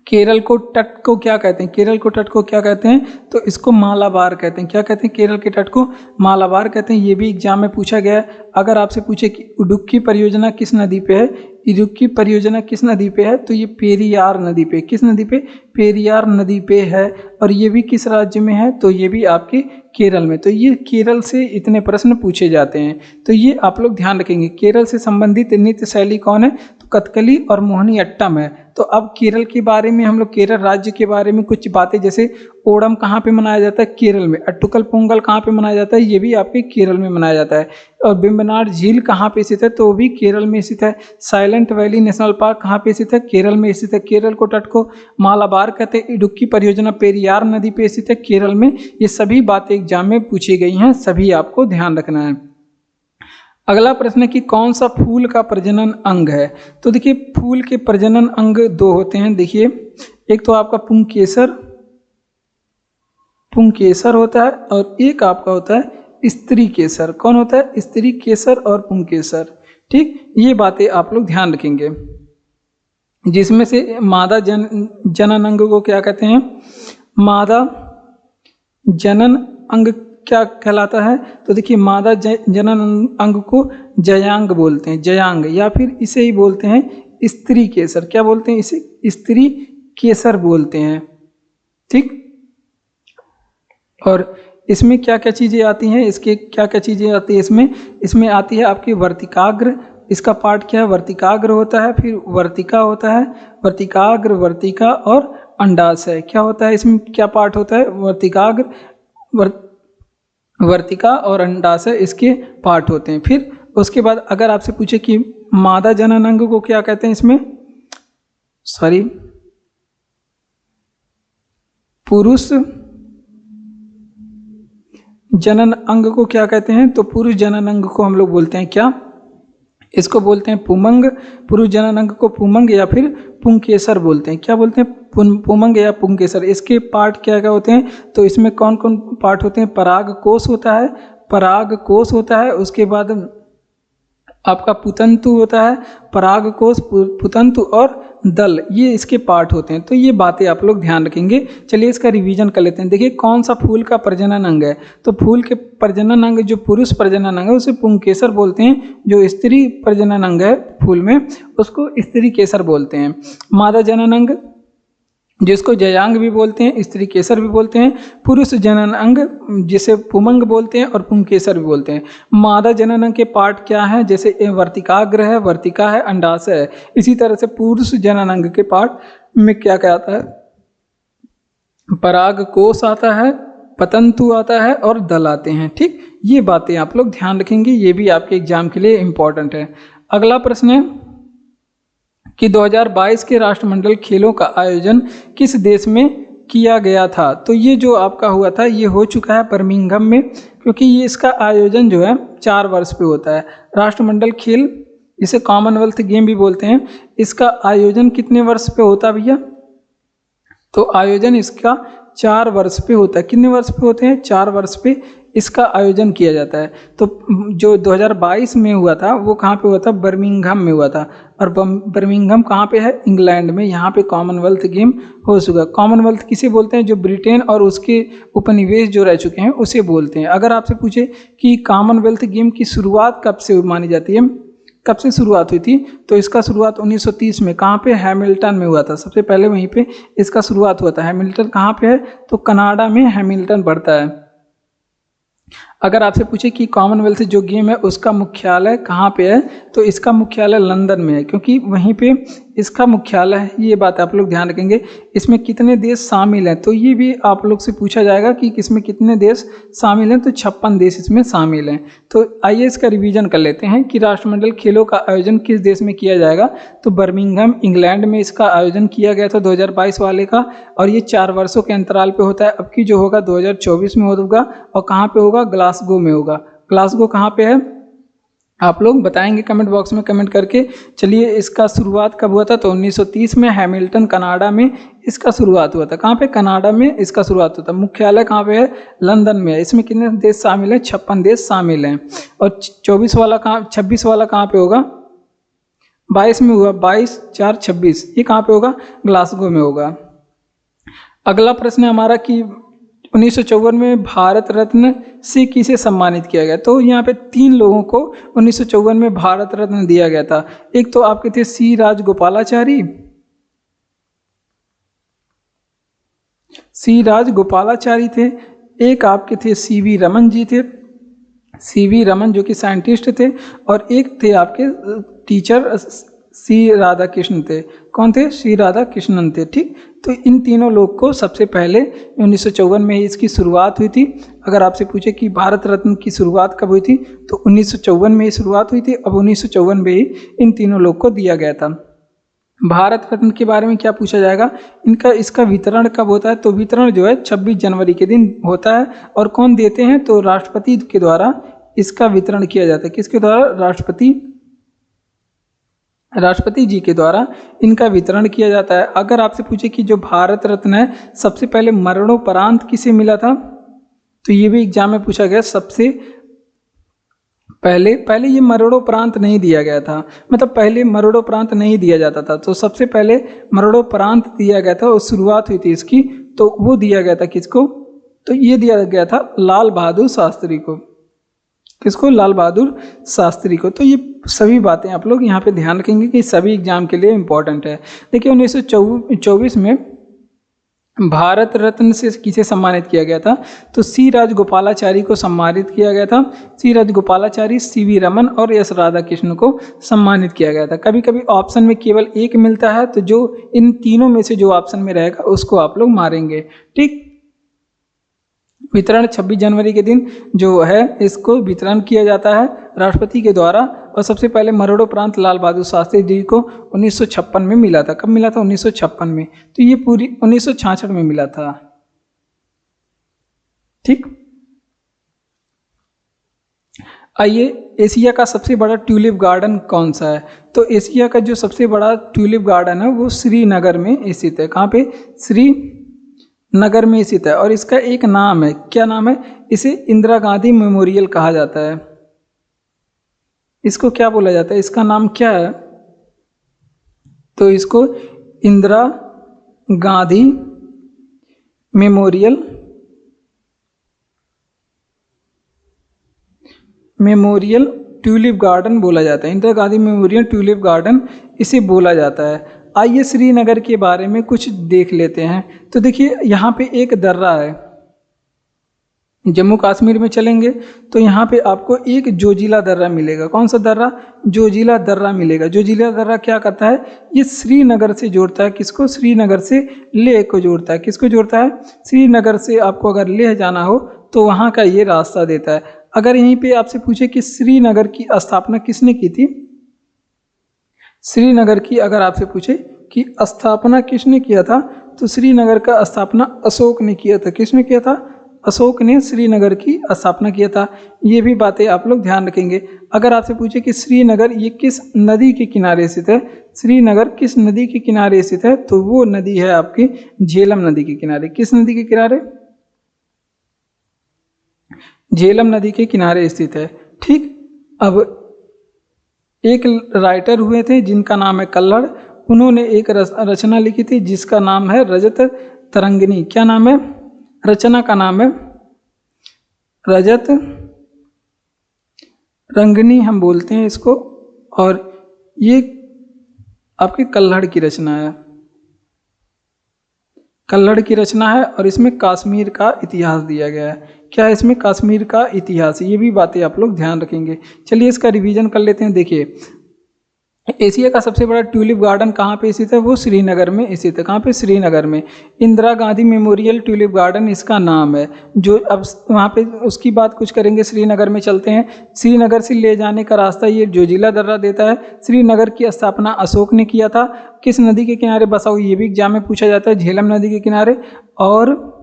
केरल को तट को क्या कहते हैं, केरल को तट को क्या कहते हैं, तो इसको मालाबार कहते हैं। क्या कहते हैं? केरल के तट को मालाबार कहते हैं। ये भी एग्जाम में पूछा गया है। अगर आपसे पूछे कि इडुक्की परियोजना किस नदी पे है, इडुक्की परियोजना किस नदी पे है, तो ये पेरियार नदी पे। किस नदी पे? पेरियार नदी पे है। और ये भी किस राज्य में है, तो ये भी आपके केरल में। तो ये केरल से इतने प्रश्न पूछे जाते हैं, तो ये आप लोग ध्यान रखेंगे। केरल से संबंधित नृत्य शैली कौन है, तो कथकली और मोहिनी अट्टम है। तो अब केरल के बारे में हम लोग, केरल राज्य के बारे में कुछ बातें, जैसे ओणम कहाँ पे मनाया जाता है, केरल में। अट्टुकल पोंगल कहाँ पे मनाया जाता है, ये भी आपके केरल में मनाया जाता है। और वेम्बनाड झील कहाँ पे स्थित है, तो वो भी केरल में स्थित है। साइलेंट वैली नेशनल पार्क कहाँ पे स्थित है, केरल में स्थित है। केरल को तट को मालाबार कहते हैं। इडुक्की परियोजना पेरियार नदी पे स्थित है, केरल में। ये सभी बातें एग्जाम में पूछी गई हैं, सभी आपको ध्यान रखना है। अगला प्रश्न है कि कौन सा फूल का प्रजनन अंग है। तो देखिए फूल के प्रजनन अंग दो होते हैं। देखिए एक तो आपका पुंकेसर होता है, और एक आपका होता है स्त्री केसर। कौन होता है? स्त्री केसर और पुंकेसर। ठीक, ये बातें आप लोग ध्यान रखेंगे। जिसमें से मादा जनन अंग को क्या कहते हैं, मादा जनन अंग क्या कहलाता है, तो देखिए मादा जनन अंग को जयांग बोलते हैं, जयांग, या फिर इसे ही बोलते हैं स्त्री केसर। क्या बोलते हैं इसे? स्त्री केसर बोलते हैं। ठीक, और इसमें क्या क्या चीज़ें आती हैं, इसके क्या क्या चीज़ें आती है इसमें आती है आपकी वर्तिकाग्र। इसका पार्ट क्या है? वर्तिकाग्र होता है, फिर वर्तिका होता है, वर्तिकाग्र, वर्तिका और अंडाशय। क्या होता है इसमें, क्या पार्ट होता है? वर्तिकाग्र, वर्तिका और अंडाशय इसके पार्ट होते हैं। फिर उसके बाद अगर आपसे पूछे कि मादा जनन अंग को क्या कहते हैं, इसमें पुरुष जनन अंग को क्या कहते हैं, तो पुरुष जनन अंग को हम लोग बोलते हैं क्या, इसको बोलते हैं पुमंग। पुरुष जनन अंग को पुमंग या फिर पुंकेसर बोलते हैं। क्या बोलते हैं? पुमंग या पुंकेसर। इसके पार्ट क्या क्या होते हैं, तो इसमें कौन कौन पार्ट होते हैं? परागकोश होता है, उसके बाद आपका पुतंतु होता है, परागकोश, पुतंतु और दल, ये इसके पार्ट होते हैं। तो ये बातें आप लोग ध्यान रखेंगे। चलिए इसका रिवीजन कर लेते हैं। देखिए कौन सा फूल का प्रजनन अंग है, तो फूल के प्रजनन अंग जो पुरुष प्रजनन अंग है उसे पुंकेसर बोलते हैं। जो स्त्री प्रजनन अंग है फूल में उसको स्त्री केसर बोलते हैं। मादा जनन अंग जिसको जयांग भी बोलते हैं, स्त्री केसर भी बोलते हैं। पुरुष जनन अंग जिसे पुमंग बोलते हैं और पुंकेसर भी बोलते हैं। मादा जनन अंग के पार्ट क्या है, जैसे वर्तिकाग्र है, वर्तिका है, अंडाशय है। इसी तरह से पुरुष जनन अंग के पार्ट में क्या क्या आता है? परागकोश आता है, पतंतु आता है और दल आते हैं। ठीक, ये बातें आप लोग ध्यान रखेंगे, ये भी आपके एग्जाम के लिए इंपॉर्टेंट है। अगला प्रश्न है कि 2022 के राष्ट्रमंडल खेलों का आयोजन किस देश में किया गया था। तो ये जो आपका हुआ था ये हो चुका है बर्मिंघम में, क्योंकि ये इसका आयोजन जो है 4 वर्ष पे होता है। राष्ट्रमंडल खेल इसे कॉमनवेल्थ गेम भी बोलते हैं। इसका आयोजन कितने वर्ष पे होता है भैया? तो आयोजन इसका 4 वर्ष पे होता है। कितने वर्ष पे होते हैं? 4 वर्ष पे इसका आयोजन किया जाता है। तो जो 2022 में हुआ था वो कहाँ पे हुआ था? बर्मिंघम में हुआ था। और बर्मिंघम कहाँ पे है? इंग्लैंड में। यहाँ पे कॉमनवेल्थ गेम हो चुका। कॉमनवेल्थ किसे बोलते हैं? जो ब्रिटेन और उसके उपनिवेश जो रह चुके हैं उसे बोलते हैं। अगर आपसे पूछे कि कॉमनवेल्थ गेम की शुरुआत कब से मानी जाती है, कब से शुरुआत हुई थी, तो इसका शुरुआत 1930 में कहाँ पे? हैमिल्टन में हुआ था। सबसे पहले वहीं पे इसका शुरुआत हुआ था। हैमिल्टन कहाँ पे है? तो कनाडा में हैमिल्टन पड़ता है। अगर आपसे पूछे कि कॉमनवेल्थ जो गेम है उसका मुख्यालय कहाँ पे है, तो इसका मुख्यालय लंदन में है, क्योंकि वहीं पे इसका मुख्यालय है। ये बात आप लोग ध्यान रखेंगे। इसमें कितने देश शामिल हैं, तो ये भी आप लोग से पूछा जाएगा कि इसमें कितने देश शामिल हैं, तो 56 देश इसमें शामिल हैं। तो आइए इसका रिवीजन कर लेते हैं कि राष्ट्रमंडल खेलों का आयोजन किस देश में किया जाएगा। तो बर्मिंघम इंग्लैंड में इसका आयोजन किया गया था 2022 वाले का, और ये 4 वर्षों के अंतराल पे होता है। अब की जो होगा 2024 में होगा। और कहाँ पे होगा? ग्लासगो में होगा। ग्लासगो कहाँ पे है? आप लोग बताएंगे कमेंट बॉक्स में कमेंट करके। चलिए, इसका शुरुआत कब हुआ था? तो 1930 में हैमिल्टन कनाडा में इसका शुरुआत हुआ था। कहाँ पे? कनाडा में इसका शुरुआत हुआ था। मुख्यालय कहाँ पे है? लंदन में है। इसमें कितने देश शामिल हैं? 56 देश शामिल हैं। और 26 वाला कहाँ पे होगा? 22 में हुआ। 22 4 26। ये कहाँ पे होगा? ग्लासगो में होगा। अगला प्रश्न है हमारा कि 1954 में भारत रत्न से किसे सम्मानित किया गया। तो यहाँ पे 3 लोगों को 1954 में भारत रत्न दिया गया था। एक तो आपके थे सी राजगोपालाचारी, थे। एक आपके थे सीवी रमन जी थे, सीवी रमन जो कि साइंटिस्ट थे। और एक थे आपके टीचर सी राधाकृष्ण थे। कौन थे? सी राधाकृष्णन थे। ठीक, तो इन तीनों लोग को सबसे पहले 1954 में ही इसकी शुरुआत हुई थी। अगर आपसे पूछे कि भारत रत्न की शुरुआत कब हुई थी, तो 1954 में ही शुरुआत हुई थी। अब 1954 में ही इन तीनों लोग को दिया गया था। भारत रत्न के बारे में क्या पूछा जाएगा? इसका वितरण कब होता है? तो वितरण जो है 26 जनवरी के दिन होता है। और कौन देते हैं? तो राष्ट्रपति के द्वारा इसका वितरण किया जाता है। किसके द्वारा? राष्ट्रपति जी के द्वारा इनका वितरण किया जाता है। अगर आपसे पूछे कि जो भारत रत्न है सबसे पहले मरणोपरांत किसे मिला था, तो ये भी एग्जाम में पूछा गया। सबसे पहले ये मरणोपरांत नहीं दिया गया था, मतलब पहले मरणोपरांत नहीं दिया जाता था। तो सबसे पहले मरणोपरांत दिया गया था और शुरुआत हुई थी इसकी। तो वो दिया गया था किसको? तो ये दिया गया था लाल बहादुर शास्त्री को। किसको? लाल बहादुर शास्त्री को। तो ये सभी बातें आप लोग यहाँ पे ध्यान रखेंगे कि सभी एग्जाम के लिए इम्पोर्टेंट है। देखिए 1924 में भारत रत्न से किसे सम्मानित किया गया था? तो सी राजगोपालाचारी को सम्मानित किया गया था। सी राजगोपालाचारी, सीवी रमन और एस राधाकृष्ण को सम्मानित किया गया था। कभी कभी ऑप्शन में केवल एक मिलता है, तो जो इन तीनों में से जो ऑप्शन में रहेगा उसको आप लोग मारेंगे। ठीक, वितरण 26 जनवरी के दिन जो है इसको वितरण किया जाता है राष्ट्रपति के द्वारा। और सबसे पहले मरणोपरांत लाल बहादुर शास्त्री जी को 1956 में मिला था। कब मिला था? 1956 में। तो ये पूरी 1966 में मिला था। ठीक, आइए, एशिया का सबसे बड़ा ट्यूलिप गार्डन कौन सा है? तो एशिया का जो सबसे बड़ा ट्यूलिप गार्डन है वो श्रीनगर में स्थित है। कहाँ पे? श्रीनगर में स्थित है। और इसका एक नाम है। क्या नाम है? इसे इंदिरा गांधी मेमोरियल कहा जाता है। इसको क्या बोला जाता है? इसका नाम क्या है? तो इसको Indira Gandhi memorial tulip garden बोला जाता है। Indira Gandhi memorial tulip garden इसे बोला जाता है। आइए श्रीनगर के बारे में कुछ देख लेते हैं। तो देखिए यहाँ पे एक दर्रा है। जम्मू कश्मीर में चलेंगे तो यहाँ पे आपको एक जोजिला दर्रा मिलेगा। कौन सा दर्रा? जोजिला दर्रा मिलेगा। जोजिला दर्रा क्या करता है? ये श्रीनगर से जोड़ता है। किसको? श्रीनगर से लेह को जोड़ता है। किसको जोड़ता है? श्रीनगर से आपको अगर लेह जाना हो तो वहाँ का ये रास्ता देता है। अगर यहीं पे आपसे पूछे कि श्रीनगर की स्थापना किसने की थी? श्रीनगर की अगर आपसे पूछे कि स्थापना किसने किया था, तो श्रीनगर का स्थापना अशोक ने किया था। किसने किया था? अशोक ने श्रीनगर की स्थापना किया था। ये भी बातें आप लोग ध्यान रखेंगे। अगर आपसे पूछे कि श्रीनगर ये किस नदी के किनारे स्थित है, श्रीनगर किस नदी के किनारे स्थित है, तो वो नदी है आपकी झेलम नदी के किनारे। किस नदी के किनारे? झेलम नदी के किनारे स्थित है। ठीक, अब एक राइटर हुए थे जिनका नाम है कल्हड़, उन्होंने एक रचना लिखी थी जिसका नाम है रजत तरंगिणी। क्या नाम है? रचना का नाम है रजत रंगिणी हम बोलते हैं इसको, और ये आपके कल्हड़ की रचना है। कल्हड़ की रचना है और इसमें कश्मीर का इतिहास दिया गया है। क्या है इसमें? कश्मीर का इतिहास। ये भी बातें आप लोग ध्यान रखेंगे। चलिए इसका रिवीजन कर लेते हैं। देखिए, एशिया का सबसे बड़ा ट्यूलिप गार्डन कहाँ पे स्थित है? वो श्रीनगर में स्थित है। कहाँ पे? श्रीनगर में। Indira Gandhi memorial tulip garden इसका नाम है। जो अब वहाँ पे उसकी बात कुछ करेंगे। श्रीनगर में चलते हैं। श्रीनगर से ले जाने का रास्ता ये जोजिला दर्रा देता है। श्रीनगर की स्थापना अशोक ने किया था। किस नदी के किनारे बसा हुआ? ये भी एग्जाम में पूछा जाता है। झेलम नदी के किनारे। और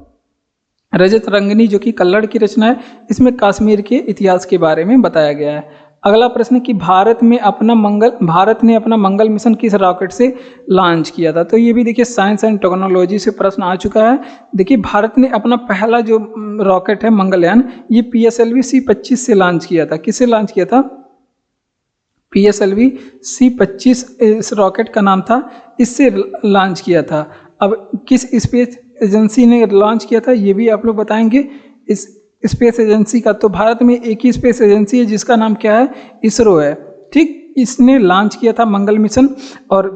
रजत रंगिणी जो कि कल्हड़ की रचना है, इसमें कश्मीर के इतिहास के बारे में बताया गया है। अगला प्रश्न कि भारत ने अपना मंगल मिशन किस रॉकेट से लॉन्च किया था? तो ये भी देखिए साइंस एंड टेक्नोलॉजी से प्रश्न आ चुका है। देखिए, भारत ने अपना पहला जो रॉकेट है मंगलयान, ये PSLV C-25 से लॉन्च किया था। किससे लॉन्च किया था? PSLV C-25 इस रॉकेट का नाम था, इससे लॉन्च किया था। अब किस स्पेस एजेंसी ने लॉन्च किया था, ये भी आप लोग बताएंगे। इस स्पेस एजेंसी का, तो भारत में एक ही स्पेस एजेंसी है जिसका नाम क्या है? इसरो है। ठीक, इसने लॉन्च किया था मंगल मिशन। और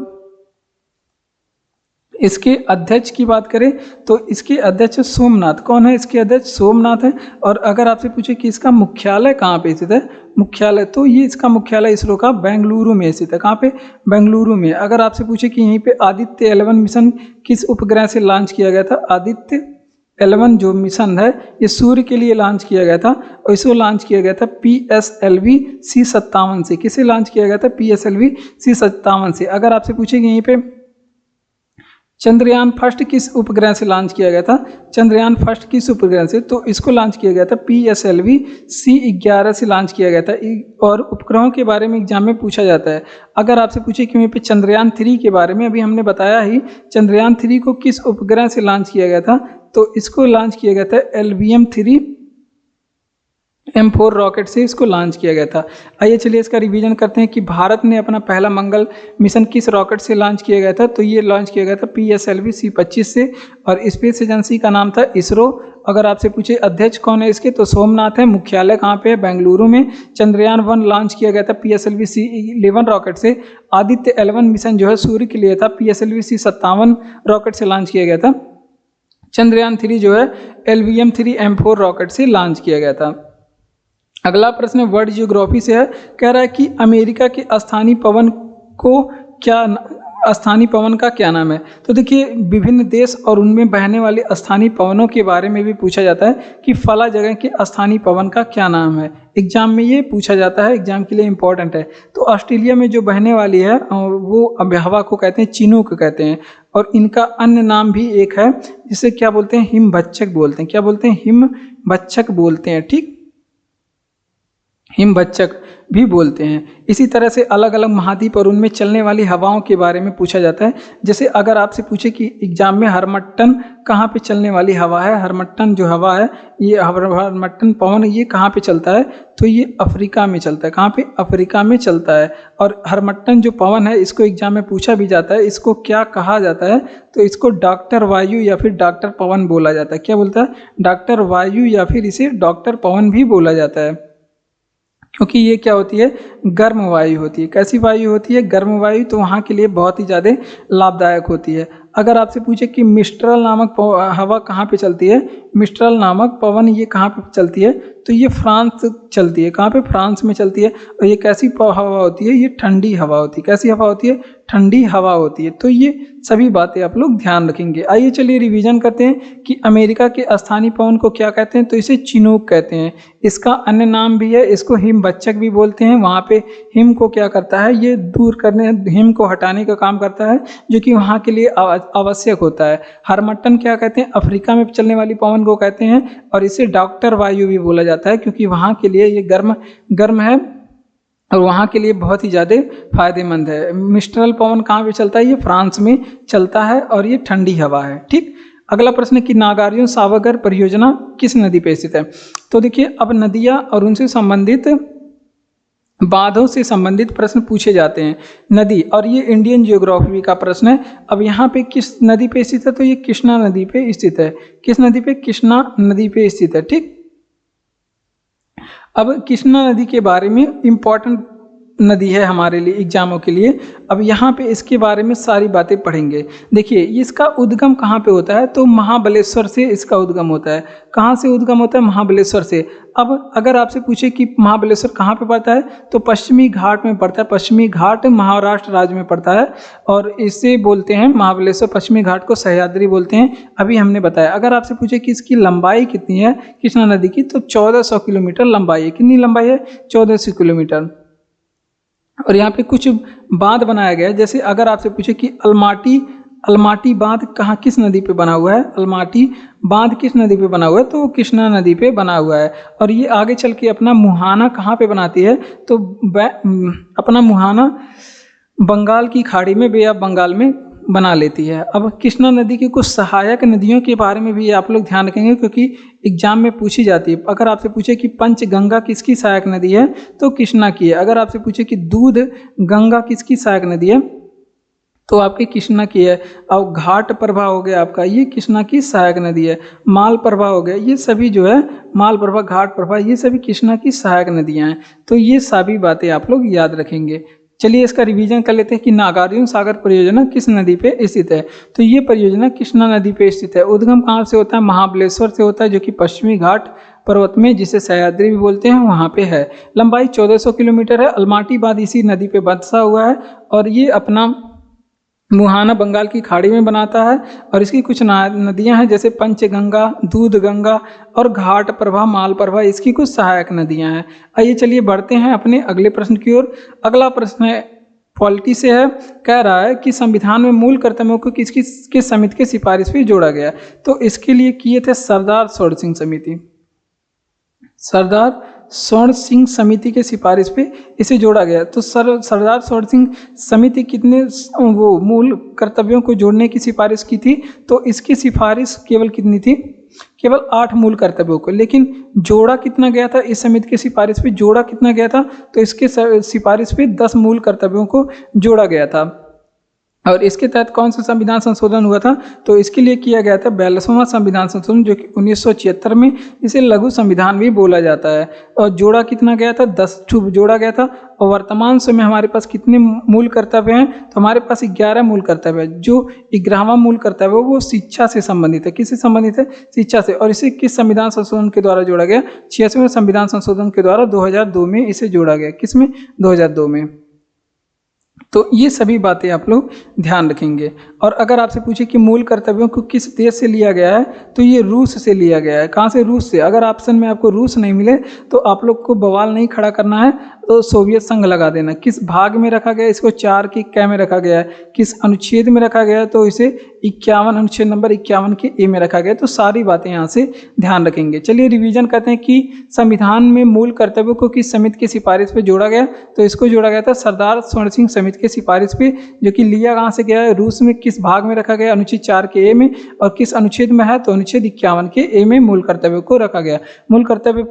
इसके अध्यक्ष की बात करें तो इसके अध्यक्ष सोमनाथ। कौन है इसके अध्यक्ष? सोमनाथ है। और अगर आपसे पूछे कि इसका मुख्यालय कहाँ पे स्थित है, मुख्यालय, तो ये इसका मुख्यालय इसरो का बेंगलुरु में स्थित है। कहाँ पे? बेंगलुरु में। अगर आपसे पूछे कि यहीं पे आदित्य 11 मिशन किस उपग्रह से लॉन्च किया गया था? आदित्य 11 जो मिशन है ये सूर्य के लिए लॉन्च किया गया था, और इसको लॉन्च किया गया था PSLV C-57 से। किसे लॉन्च किया गया था? PSLV C-57 से। अगर आपसे पूछे कि यहीं पे चंद्रयान फर्स्ट किस उपग्रह से लॉन्च किया गया था? चंद्रयान फर्स्ट किस उपग्रह से? तो इसको लॉन्च किया गया था PSLV C-11 से लॉन्च किया गया था। और उपग्रहों के बारे में एग्जाम में पूछा जाता है। अगर आपसे पूछे कि वहीं पे चंद्रयान 3 के बारे में, अभी हमने बताया ही, चंद्रयान 3 को किस उपग्रह से लॉन्च किया गया था? तो इसको लॉन्च किया गया था LVM-3 M4 रॉकेट से इसको लॉन्च किया गया था। आइए चलिए इसका रिवीजन करते हैं कि भारत ने अपना पहला मंगल मिशन किस रॉकेट से लॉन्च किया गया था? तो ये लॉन्च किया गया था PSLV C-25 से, और स्पेस एजेंसी का नाम था इसरो। अगर आपसे पूछे अध्यक्ष कौन है इसके, तो सोमनाथ है। मुख्यालय कहाँ पे है? बेंगलुरु में। चंद्रयान 1 लॉन्च किया गया था PSLV C-11 रॉकेट से। आदित्य 11 मिशन जो है सूर्य के लिए था, PSLV C-57 रॉकेट से लॉन्च किया गया था। चंद्रयान 3 जो है LVM-3 M4 रॉकेट से लॉन्च किया गया था। अगला प्रश्न वर्ल्ड जियोग्राफी से है। कह रहा है कि अमेरिका के स्थानीय पवन का क्या नाम है? तो देखिए, विभिन्न देश और उनमें बहने वाले स्थानीय पवनों के बारे में भी पूछा जाता है कि फला जगह के स्थानीय पवन का क्या नाम है। एग्जाम में ये पूछा जाता है, एग्जाम के लिए इंपॉर्टेंट है। तो ऑस्ट्रेलिया में जो बहने वाली है वो हवा को कहते हैं चिनूक कहते हैं, और इनका अन्य नाम भी एक है जिसे क्या बोलते हैं? हिमभच्चक बोलते हैं। क्या बोलते हैं? हिमभच्चक बोलते हैं। ठीक, हिमभच्चक भी बोलते हैं। इसी तरह से अलग अलग महाद्वीप और उनमें चलने वाली हवाओं के बारे में पूछा जाता है। जैसे अगर आपसे पूछे कि एग्जाम में हरमट्टन कहाँ पे चलने वाली हवा है, हरमट्टन जो हवा है, ये हरमट्टन पवन ये कहाँ पे चलता है? तो ये अफ्रीका में चलता है। कहाँ पे? अफ्रीका में चलता है। और हरमट्टन जो पवन है, इसको एग्जाम में पूछा भी जाता है, इसको क्या कहा जाता है? तो इसको डॉक्टर वायु या फिर डॉक्टर पवन बोला जाता है। क्या बोलता है? डॉक्टर वायु या फिर इसे डॉक्टर पवन भी बोला जाता है, क्योंकि ये क्या होती है? गर्म वायु होती है। कैसी वायु होती है? गर्म वायु। तो वहाँ के लिए बहुत ही ज़्यादा लाभदायक होती है। अगर आपसे पूछे कि मिस्ट्रल नामक हवा कहाँ पे चलती है, मिस्ट्रल नामक पवन ये कहाँ पे चलती है, तो ये फ्रांस चलती है। कहाँ पे? फ्रांस में चलती है। और ये कैसी हवा होती है? ये ठंडी हवा होती है। कैसी हवा होती है? ठंडी हवा होती है। तो ये सभी बातें आप लोग ध्यान रखेंगे। आइए चलिए रिवीजन करते हैं कि अमेरिका के स्थानीय पवन को क्या कहते हैं। तो इसे चिनूक कहते हैं। इसका अन्य नाम भी है, इसको हिमबच्चक भी बोलते हैं। वहाँ पे हिम को क्या करता है? ये दूर करने, हिम को हटाने का काम करता है, जो कि वहाँ के लिए आवश्यक होता है। हरमट्टन क्या कहते हैं? अफ्रीका में चलने वाली पवन को कहते हैं। और इसे डॉक्टर वायु भी बोला जाता है, क्योंकि वहाँ के लिए ये गर्म है और वहाँ के लिए बहुत ही ज़्यादा फायदेमंद है। मिस्ट्रल पवन कहाँ पे चलता है? ये फ्रांस में चलता है और ये ठंडी हवा है। ठीक, अगला प्रश्न कि नागार्जुन सागर परियोजना किस नदी पे स्थित है। तो देखिए, अब नदियाँ और उनसे संबंधित बांधों से संबंधित प्रश्न पूछे जाते हैं। नदी, और ये इंडियन ज्योग्राफी का प्रश्न है। अब यहाँ पे किस नदी पे स्थित है? तो ये कृष्णा नदी पे स्थित है। किस नदी पे? कृष्णा नदी पे स्थित है। ठीक, अब कृष्णा नदी के बारे में इम्पोर्टेंट नदी है हमारे लिए एग्जामों के लिए। अब यहाँ पे इसके बारे में सारी बातें पढ़ेंगे। देखिए, इसका उद्गम कहाँ पे होता है? तो महाबलेश्वर से इसका उद्गम होता है। कहाँ से उद्गम होता है? महाबलेश्वर से। अब अगर आपसे पूछे कि महाबलेश्वर कहाँ पे पड़ता है, तो पश्चिमी घाट में पड़ता है। पश्चिमी घाट महाराष्ट्र राज्य में पड़ता है और इसे बोलते हैं महाबलेश्वर। पश्चिमी घाट को सह्याद्री बोलते हैं, अभी हमने बताया। अगर आपसे पूछे कि इसकी लंबाई कितनी है कृष्णा नदी की, तो 1400 किलोमीटर लंबाई है। कितनी लंबाई है? 1400 किलोमीटर। और यहाँ पे कुछ बांध बनाया गया है। जैसे अगर आपसे पूछे कि अलमाटी बांध कहाँ, किस नदी पे बना हुआ है? अलमाटी बांध किस नदी पे बना हुआ है? तो वो कृष्णा नदी पे बना हुआ है। और ये आगे चल के अपना मुहाना कहाँ पे बनाती है? तो अपना मुहाना बंगाल की खाड़ी में, बे ऑफ बंगाल में बना लेती है। अब कृष्णा नदी की कुछ सहायक नदियों के बारे में भी आप लोग ध्यान रखेंगे, क्योंकि एग्जाम में पूछी जाती है। अगर आपसे पूछे कि पंचगंगा किसकी सहायक नदी है, तो कृष्णा की है। अगर आपसे पूछे कि दूध गंगा किसकी सहायक नदी है, तो आपकी कृष्णा की है। और घाट प्रभा हो गया आपका, ये कृष्णा की सहायक नदी है। माल प्रभा हो गया, ये सभी जो है माल प्रभा, घाट प्रभा, ये सभी कृष्णा की सहायक नदियाँ हैं। तो ये सभी बातें आप लोग याद रखेंगे। चलिए इसका रिवीजन कर लेते हैं कि नागार्जुन सागर परियोजना किस नदी पे स्थित है। तो ये परियोजना कृष्णा नदी पे स्थित है। उद्गम कहाँ से होता है? महाबलेश्वर से होता है, जो कि पश्चिमी घाट पर्वत में, जिसे सह्याद्री भी बोलते हैं, वहाँ पे है। लंबाई 1400 किलोमीटर है। अलमाटी बांध इसी नदी पे बसा हुआ है और ये अपना मुहाना बंगाल की खाड़ी में बनाता है। और इसकी कुछ नदियां हैं, जैसे पंचगंगा, दूध गंगा और घाट प्रभा, माल प्रभा, इसकी कुछ सहायक नदियां हैं। आइए चलिए बढ़ते हैं अपने अगले प्रश्न की ओर। अगला प्रश्न है पॉलिटी से है, कह रहा है कि संविधान में मूल कर्तव्यों को किस समिति के सिफारिश पे जोड़ा गया। तो इसके लिए किए थे सरदार स्वर्ण सिंह समिति। सरदार स्वर्ण सिंह समिति के सिफारिश पे इसे जोड़ा गया। तो सरदार स्वर्ण सिंह समिति कितने वो मूल कर्तव्यों को जोड़ने की सिफारिश की थी? तो इसकी सिफारिश केवल कितनी थी? केवल 8 मूल कर्तव्यों को। लेकिन जोड़ा कितना गया था इस समिति के सिफारिश पे? जोड़ा कितना गया था? तो इसके सिफारिश पे 10 मूल कर्तव्यों को जोड़ा गया था। और इसके तहत कौन सा संविधान संशोधन हुआ था? तो इसके लिए किया गया था 42वां संविधान संशोधन, जो कि 1976 में, इसे लघु संविधान भी बोला जाता है। और जोड़ा कितना गया था? 10 जोड़ा गया था। और वर्तमान समय हमारे पास कितने मूल कर्तव्य हैं? तो हमारे पास 11 मूल कर्तव्य है। जो 11वां मूल कर्तव्य है वो शिक्षा से संबंधित है। किससे संबंधित है? शिक्षा से। और इसे किस संविधान संशोधन के द्वारा जोड़ा गया? 86वें संविधान संशोधन के द्वारा 2002 में इसे जोड़ा गया। किसमें? 2002 में। तो ये सभी बातें आप लोग ध्यान रखेंगे। और अगर आपसे पूछे कि मूल कर्तव्यों को किस देश से लिया गया है, तो ये रूस से लिया गया है। कहाँ से? रूस से। अगर ऑप्शन में आपको रूस नहीं मिले तो आप लोग को बवाल नहीं खड़ा करना है, तो सोवियत संघ लगा देना। किस भाग में रखा गया? इसको 4 की क में रखा गया है। किस अनुच्छेद में रखा गया है? तो इसे 51, अनुच्छेद नंबर 51 के ए में रखा गया। तो सारी बातें यहाँ से ध्यान रखेंगे। चलिए रिवीजन करते हैं कि संविधान में मूल कर्तव्यों को किस समिति की सिफारिश पे जोड़ा गया। तो इसको जोड़ा गया था सरदार स्वर्ण सिंह समिति के सिफारिश पे, जो कि लिया कहाँ से गया है? रूस में। किस भाग में रखा गया? अनुच्छेद 4 के ए में। और किस अनुच्छेद में है? तो अनुच्छेद 51 के ए में मूल कर्तव्यों को रखा गया। मूल कर्तव्य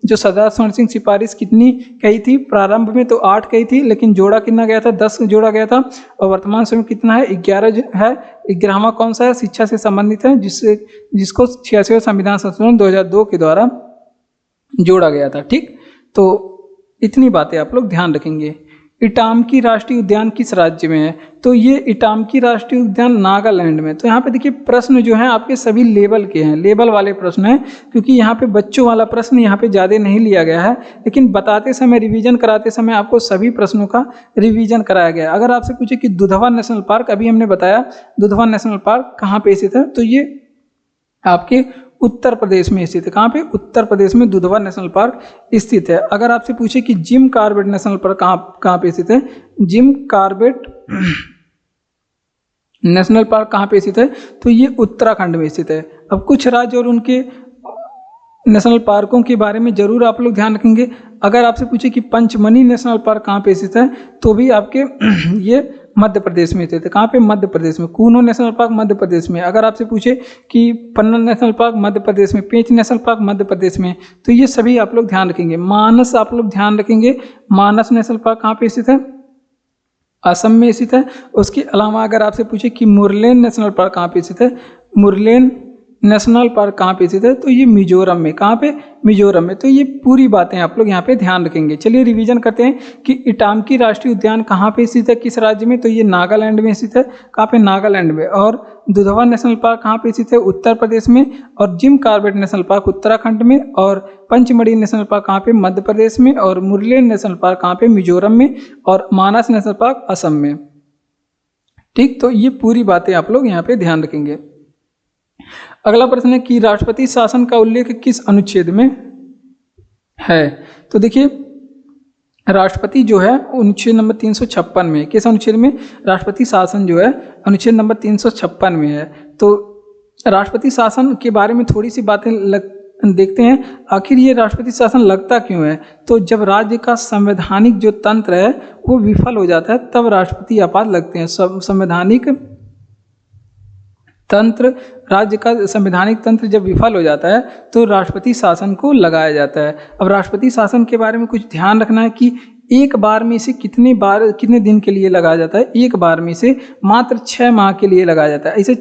जो सरदार स्वर्ण सिंह सिफारिश कितनी कही थी प्रारंभ में? तो 8 कही थी, लेकिन जोड़ा कितना गया था? 10 जोड़ा गया था। और वर्तमान समय कितना है? 11 है। 11वां कौन सा है? शिक्षा से संबंधित है, जिसको 86वें संविधान संशोधन 2002 के द्वारा जोड़ा गया था। ठीक, तो इतनी बातें आप लोग ध्यान रखेंगे। इटामकी राष्ट्रीय उद्यान किस राज्य में है? तो ये इटामकी राष्ट्रीय उद्यान नागालैंड में। तो यहाँ पे देखिए प्रश्न जो है आपके सभी लेवल के हैं, लेवल वाले प्रश्न हैं, क्योंकि यहाँ पे बच्चों वाला प्रश्न यहाँ पे ज़्यादा नहीं लिया गया है, लेकिन बताते समय, रिवीजन कराते समय आपको सभी प्रश्नों का रिवीजन कराया गया है। अगर आपसे पूछे कि दुधवा नेशनल पार्क, अभी हमने बताया दुधवा नेशनल पार्क कहाँ पे स्थित है, तो ये आपके उत्तर प्रदेश में स्थित है। कहाँ पे? उत्तर प्रदेश में दुधवा नेशनल पार्क स्थित है। अगर आपसे पूछे कि जिम कॉर्बेट नेशनल पार्क कहाँ पे स्थित है, जिम कॉर्बेट नेशनल पार्क कहाँ पे स्थित है, तो ये उत्तराखंड में स्थित है। अब कुछ राज्य और उनके नेशनल पार्कों के बारे में जरूर आप लोग ध्यान रखेंगे। अगर आपसे पूछे कि पंचमनी नेशनल पार्क कहाँ पे स्थित है, तो भी आपके ये मध्य प्रदेश में स्थित है। कहाँ पे? मध्य प्रदेश में। कूनो नेशनल पार्क मध्य प्रदेश में। अगर आपसे पूछे कि पन्ना नेशनल पार्क मध्य प्रदेश में, पेंच नेशनल पार्क मध्य प्रदेश में, तो ये सभी आप लोग ध्यान रखेंगे। मानस आप लोग ध्यान रखेंगे, मानस नेशनल पार्क कहाँ पे स्थित है, असम में स्थित है। उसके अलावा अगर आपसे पूछे कि मुरलेन नेशनल पार्क कहाँ पे स्थित है, मुरलेन नेशनल पार्क कहाँ पे स्थित है, तो ये मिजोरम में। कहाँ पे? मिजोरम में। तो ये पूरी बातें आप लोग यहाँ पे ध्यान रखेंगे। चलिए रिवीजन करते हैं कि इटामकी राष्ट्रीय उद्यान कहाँ पे स्थित है, किस राज्य में, तो ये नागालैंड में स्थित है। कहाँ पे? नागालैंड में। और दुधवा नेशनल पार्क कहाँ पे स्थित है, उत्तर प्रदेश में। और Jim Corbett national park Uttarakhand में। और पंचमढ़ी नेशनल पार्क कहाँ पे? मध्य प्रदेश में। और मुरलेन नेशनल पार्क कहाँ पे? मिजोरम में। और मानस नेशनल पार्क असम में। ठीक, तो ये पूरी बातें आप लोग यहाँ पे ध्यान रखेंगे। अगला प्रश्न है कि राष्ट्रपति शासन का उल्लेख किस अनुच्छेद में है? तो देखिए राष्ट्रपति जो है अनुच्छेद नंबर 356 में। किस अनुच्छेद में? राष्ट्रपति शासन जो है अनुच्छेद नंबर 356 में है। तो राष्ट्रपति शासन के बारे में थोड़ी सी बातें देखते हैं। आखिर ये राष्ट्रपति शासन लगता क्यों है? तो जब राज्य का संवैधानिक जो तंत्र है वो विफल हो जाता है, तब राष्ट्रपति आपात लगते हैं। संवैधानिक तंत्र, राज्य का संवैधानिक तंत्र जब विफल हो जाता है तो राष्ट्रपति शासन को लगाया जाता है। अब राष्ट्रपति शासन के बारे में कुछ ध्यान रखना है कि एक बार में इसे कितने दिन के लिए लगाया जाता है? एक बार में इसे मात्र 6 माह के लिए लगाया जाता है। इसे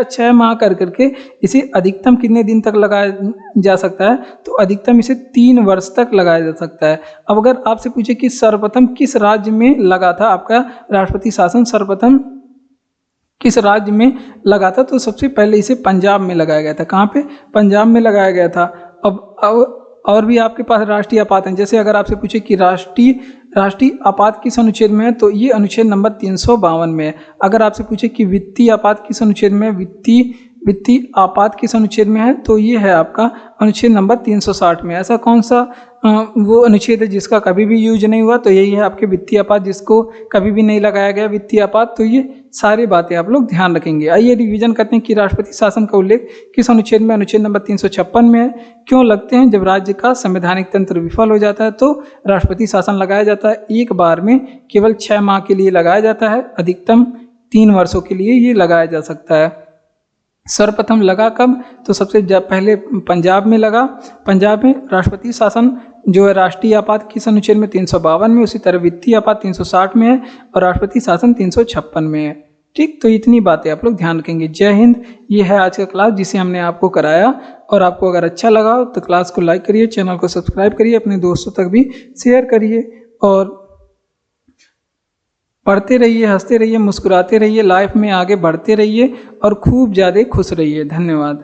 6 माह कर करके इसे अधिकतम कितने दिन तक लगाया जा सकता है? तो अधिकतम इसे 3 वर्ष तक लगाया जा सकता है। अब अगर आपसे पूछे कि सर्वप्रथम किस राज्य में लगा था आपका राष्ट्रपति शासन, सर्वप्रथम किस राज्य में लगा था, तो सबसे पहले इसे पंजाब में लगाया गया था। कहाँ पे? पंजाब में लगाया गया था। अब और भी आपके पास राष्ट्रीय आपात हैं। जैसे अगर आपसे पूछे कि राष्ट्रीय आपात किस अनुच्छेद में है, तो ये अनुच्छेद नंबर 352 में है। अगर आपसे पूछे कि वित्तीय आपात किस अनुच्छेद में है, वित्तीय आपात किस अनुच्छेद में है, तो ये है आपका अनुच्छेद नंबर 360 में। ऐसा कौन सा वो अनुच्छेद है जिसका कभी भी यूज नहीं हुआ, तो यही है आपके वित्तीय आपात, जिसको कभी भी नहीं लगाया गया वित्तीय आपात। तो ये सारी बातें आप लोग ध्यान रखेंगे। आइए रिवीजन करते हैं कि राष्ट्रपति शासन का उल्लेख किस अनुच्छेद में? अनुच्छेद नंबर 356 में है। क्यों लगते हैं? जब राज्य का संवैधानिक तंत्र विफल हो जाता है तो राष्ट्रपति शासन लगाया जाता है। एक बार में केवल 6 माह के लिए लगाया जाता है, अधिकतम 3 वर्षों के लिए ये लगाया जा सकता है। सर्वप्रथम लगा कब? तो सबसे पहले पंजाब में लगा। पंजाब में राष्ट्रपति शासन जो है राष्ट्रीय आपात किस अनुच्छेद में? 352 में। उसी तरह वित्तीय आपात 360 में है और राष्ट्रपति शासन 356 में है। ठीक, तो इतनी बातें आप लोग ध्यान रखेंगे। जय हिंद। ये है आज का क्लास जिसे हमने आपको कराया, और आपको अगर अच्छा लगा हो तो क्लास को लाइक करिए, चैनल को सब्सक्राइब करिए, अपने दोस्तों तक भी शेयर करिए, और पढ़ते रहिए, हंसते रहिए, मुस्कुराते रहिए, लाइफ में आगे बढ़ते रहिए और खूब ज़्यादा खुश रहिए। धन्यवाद।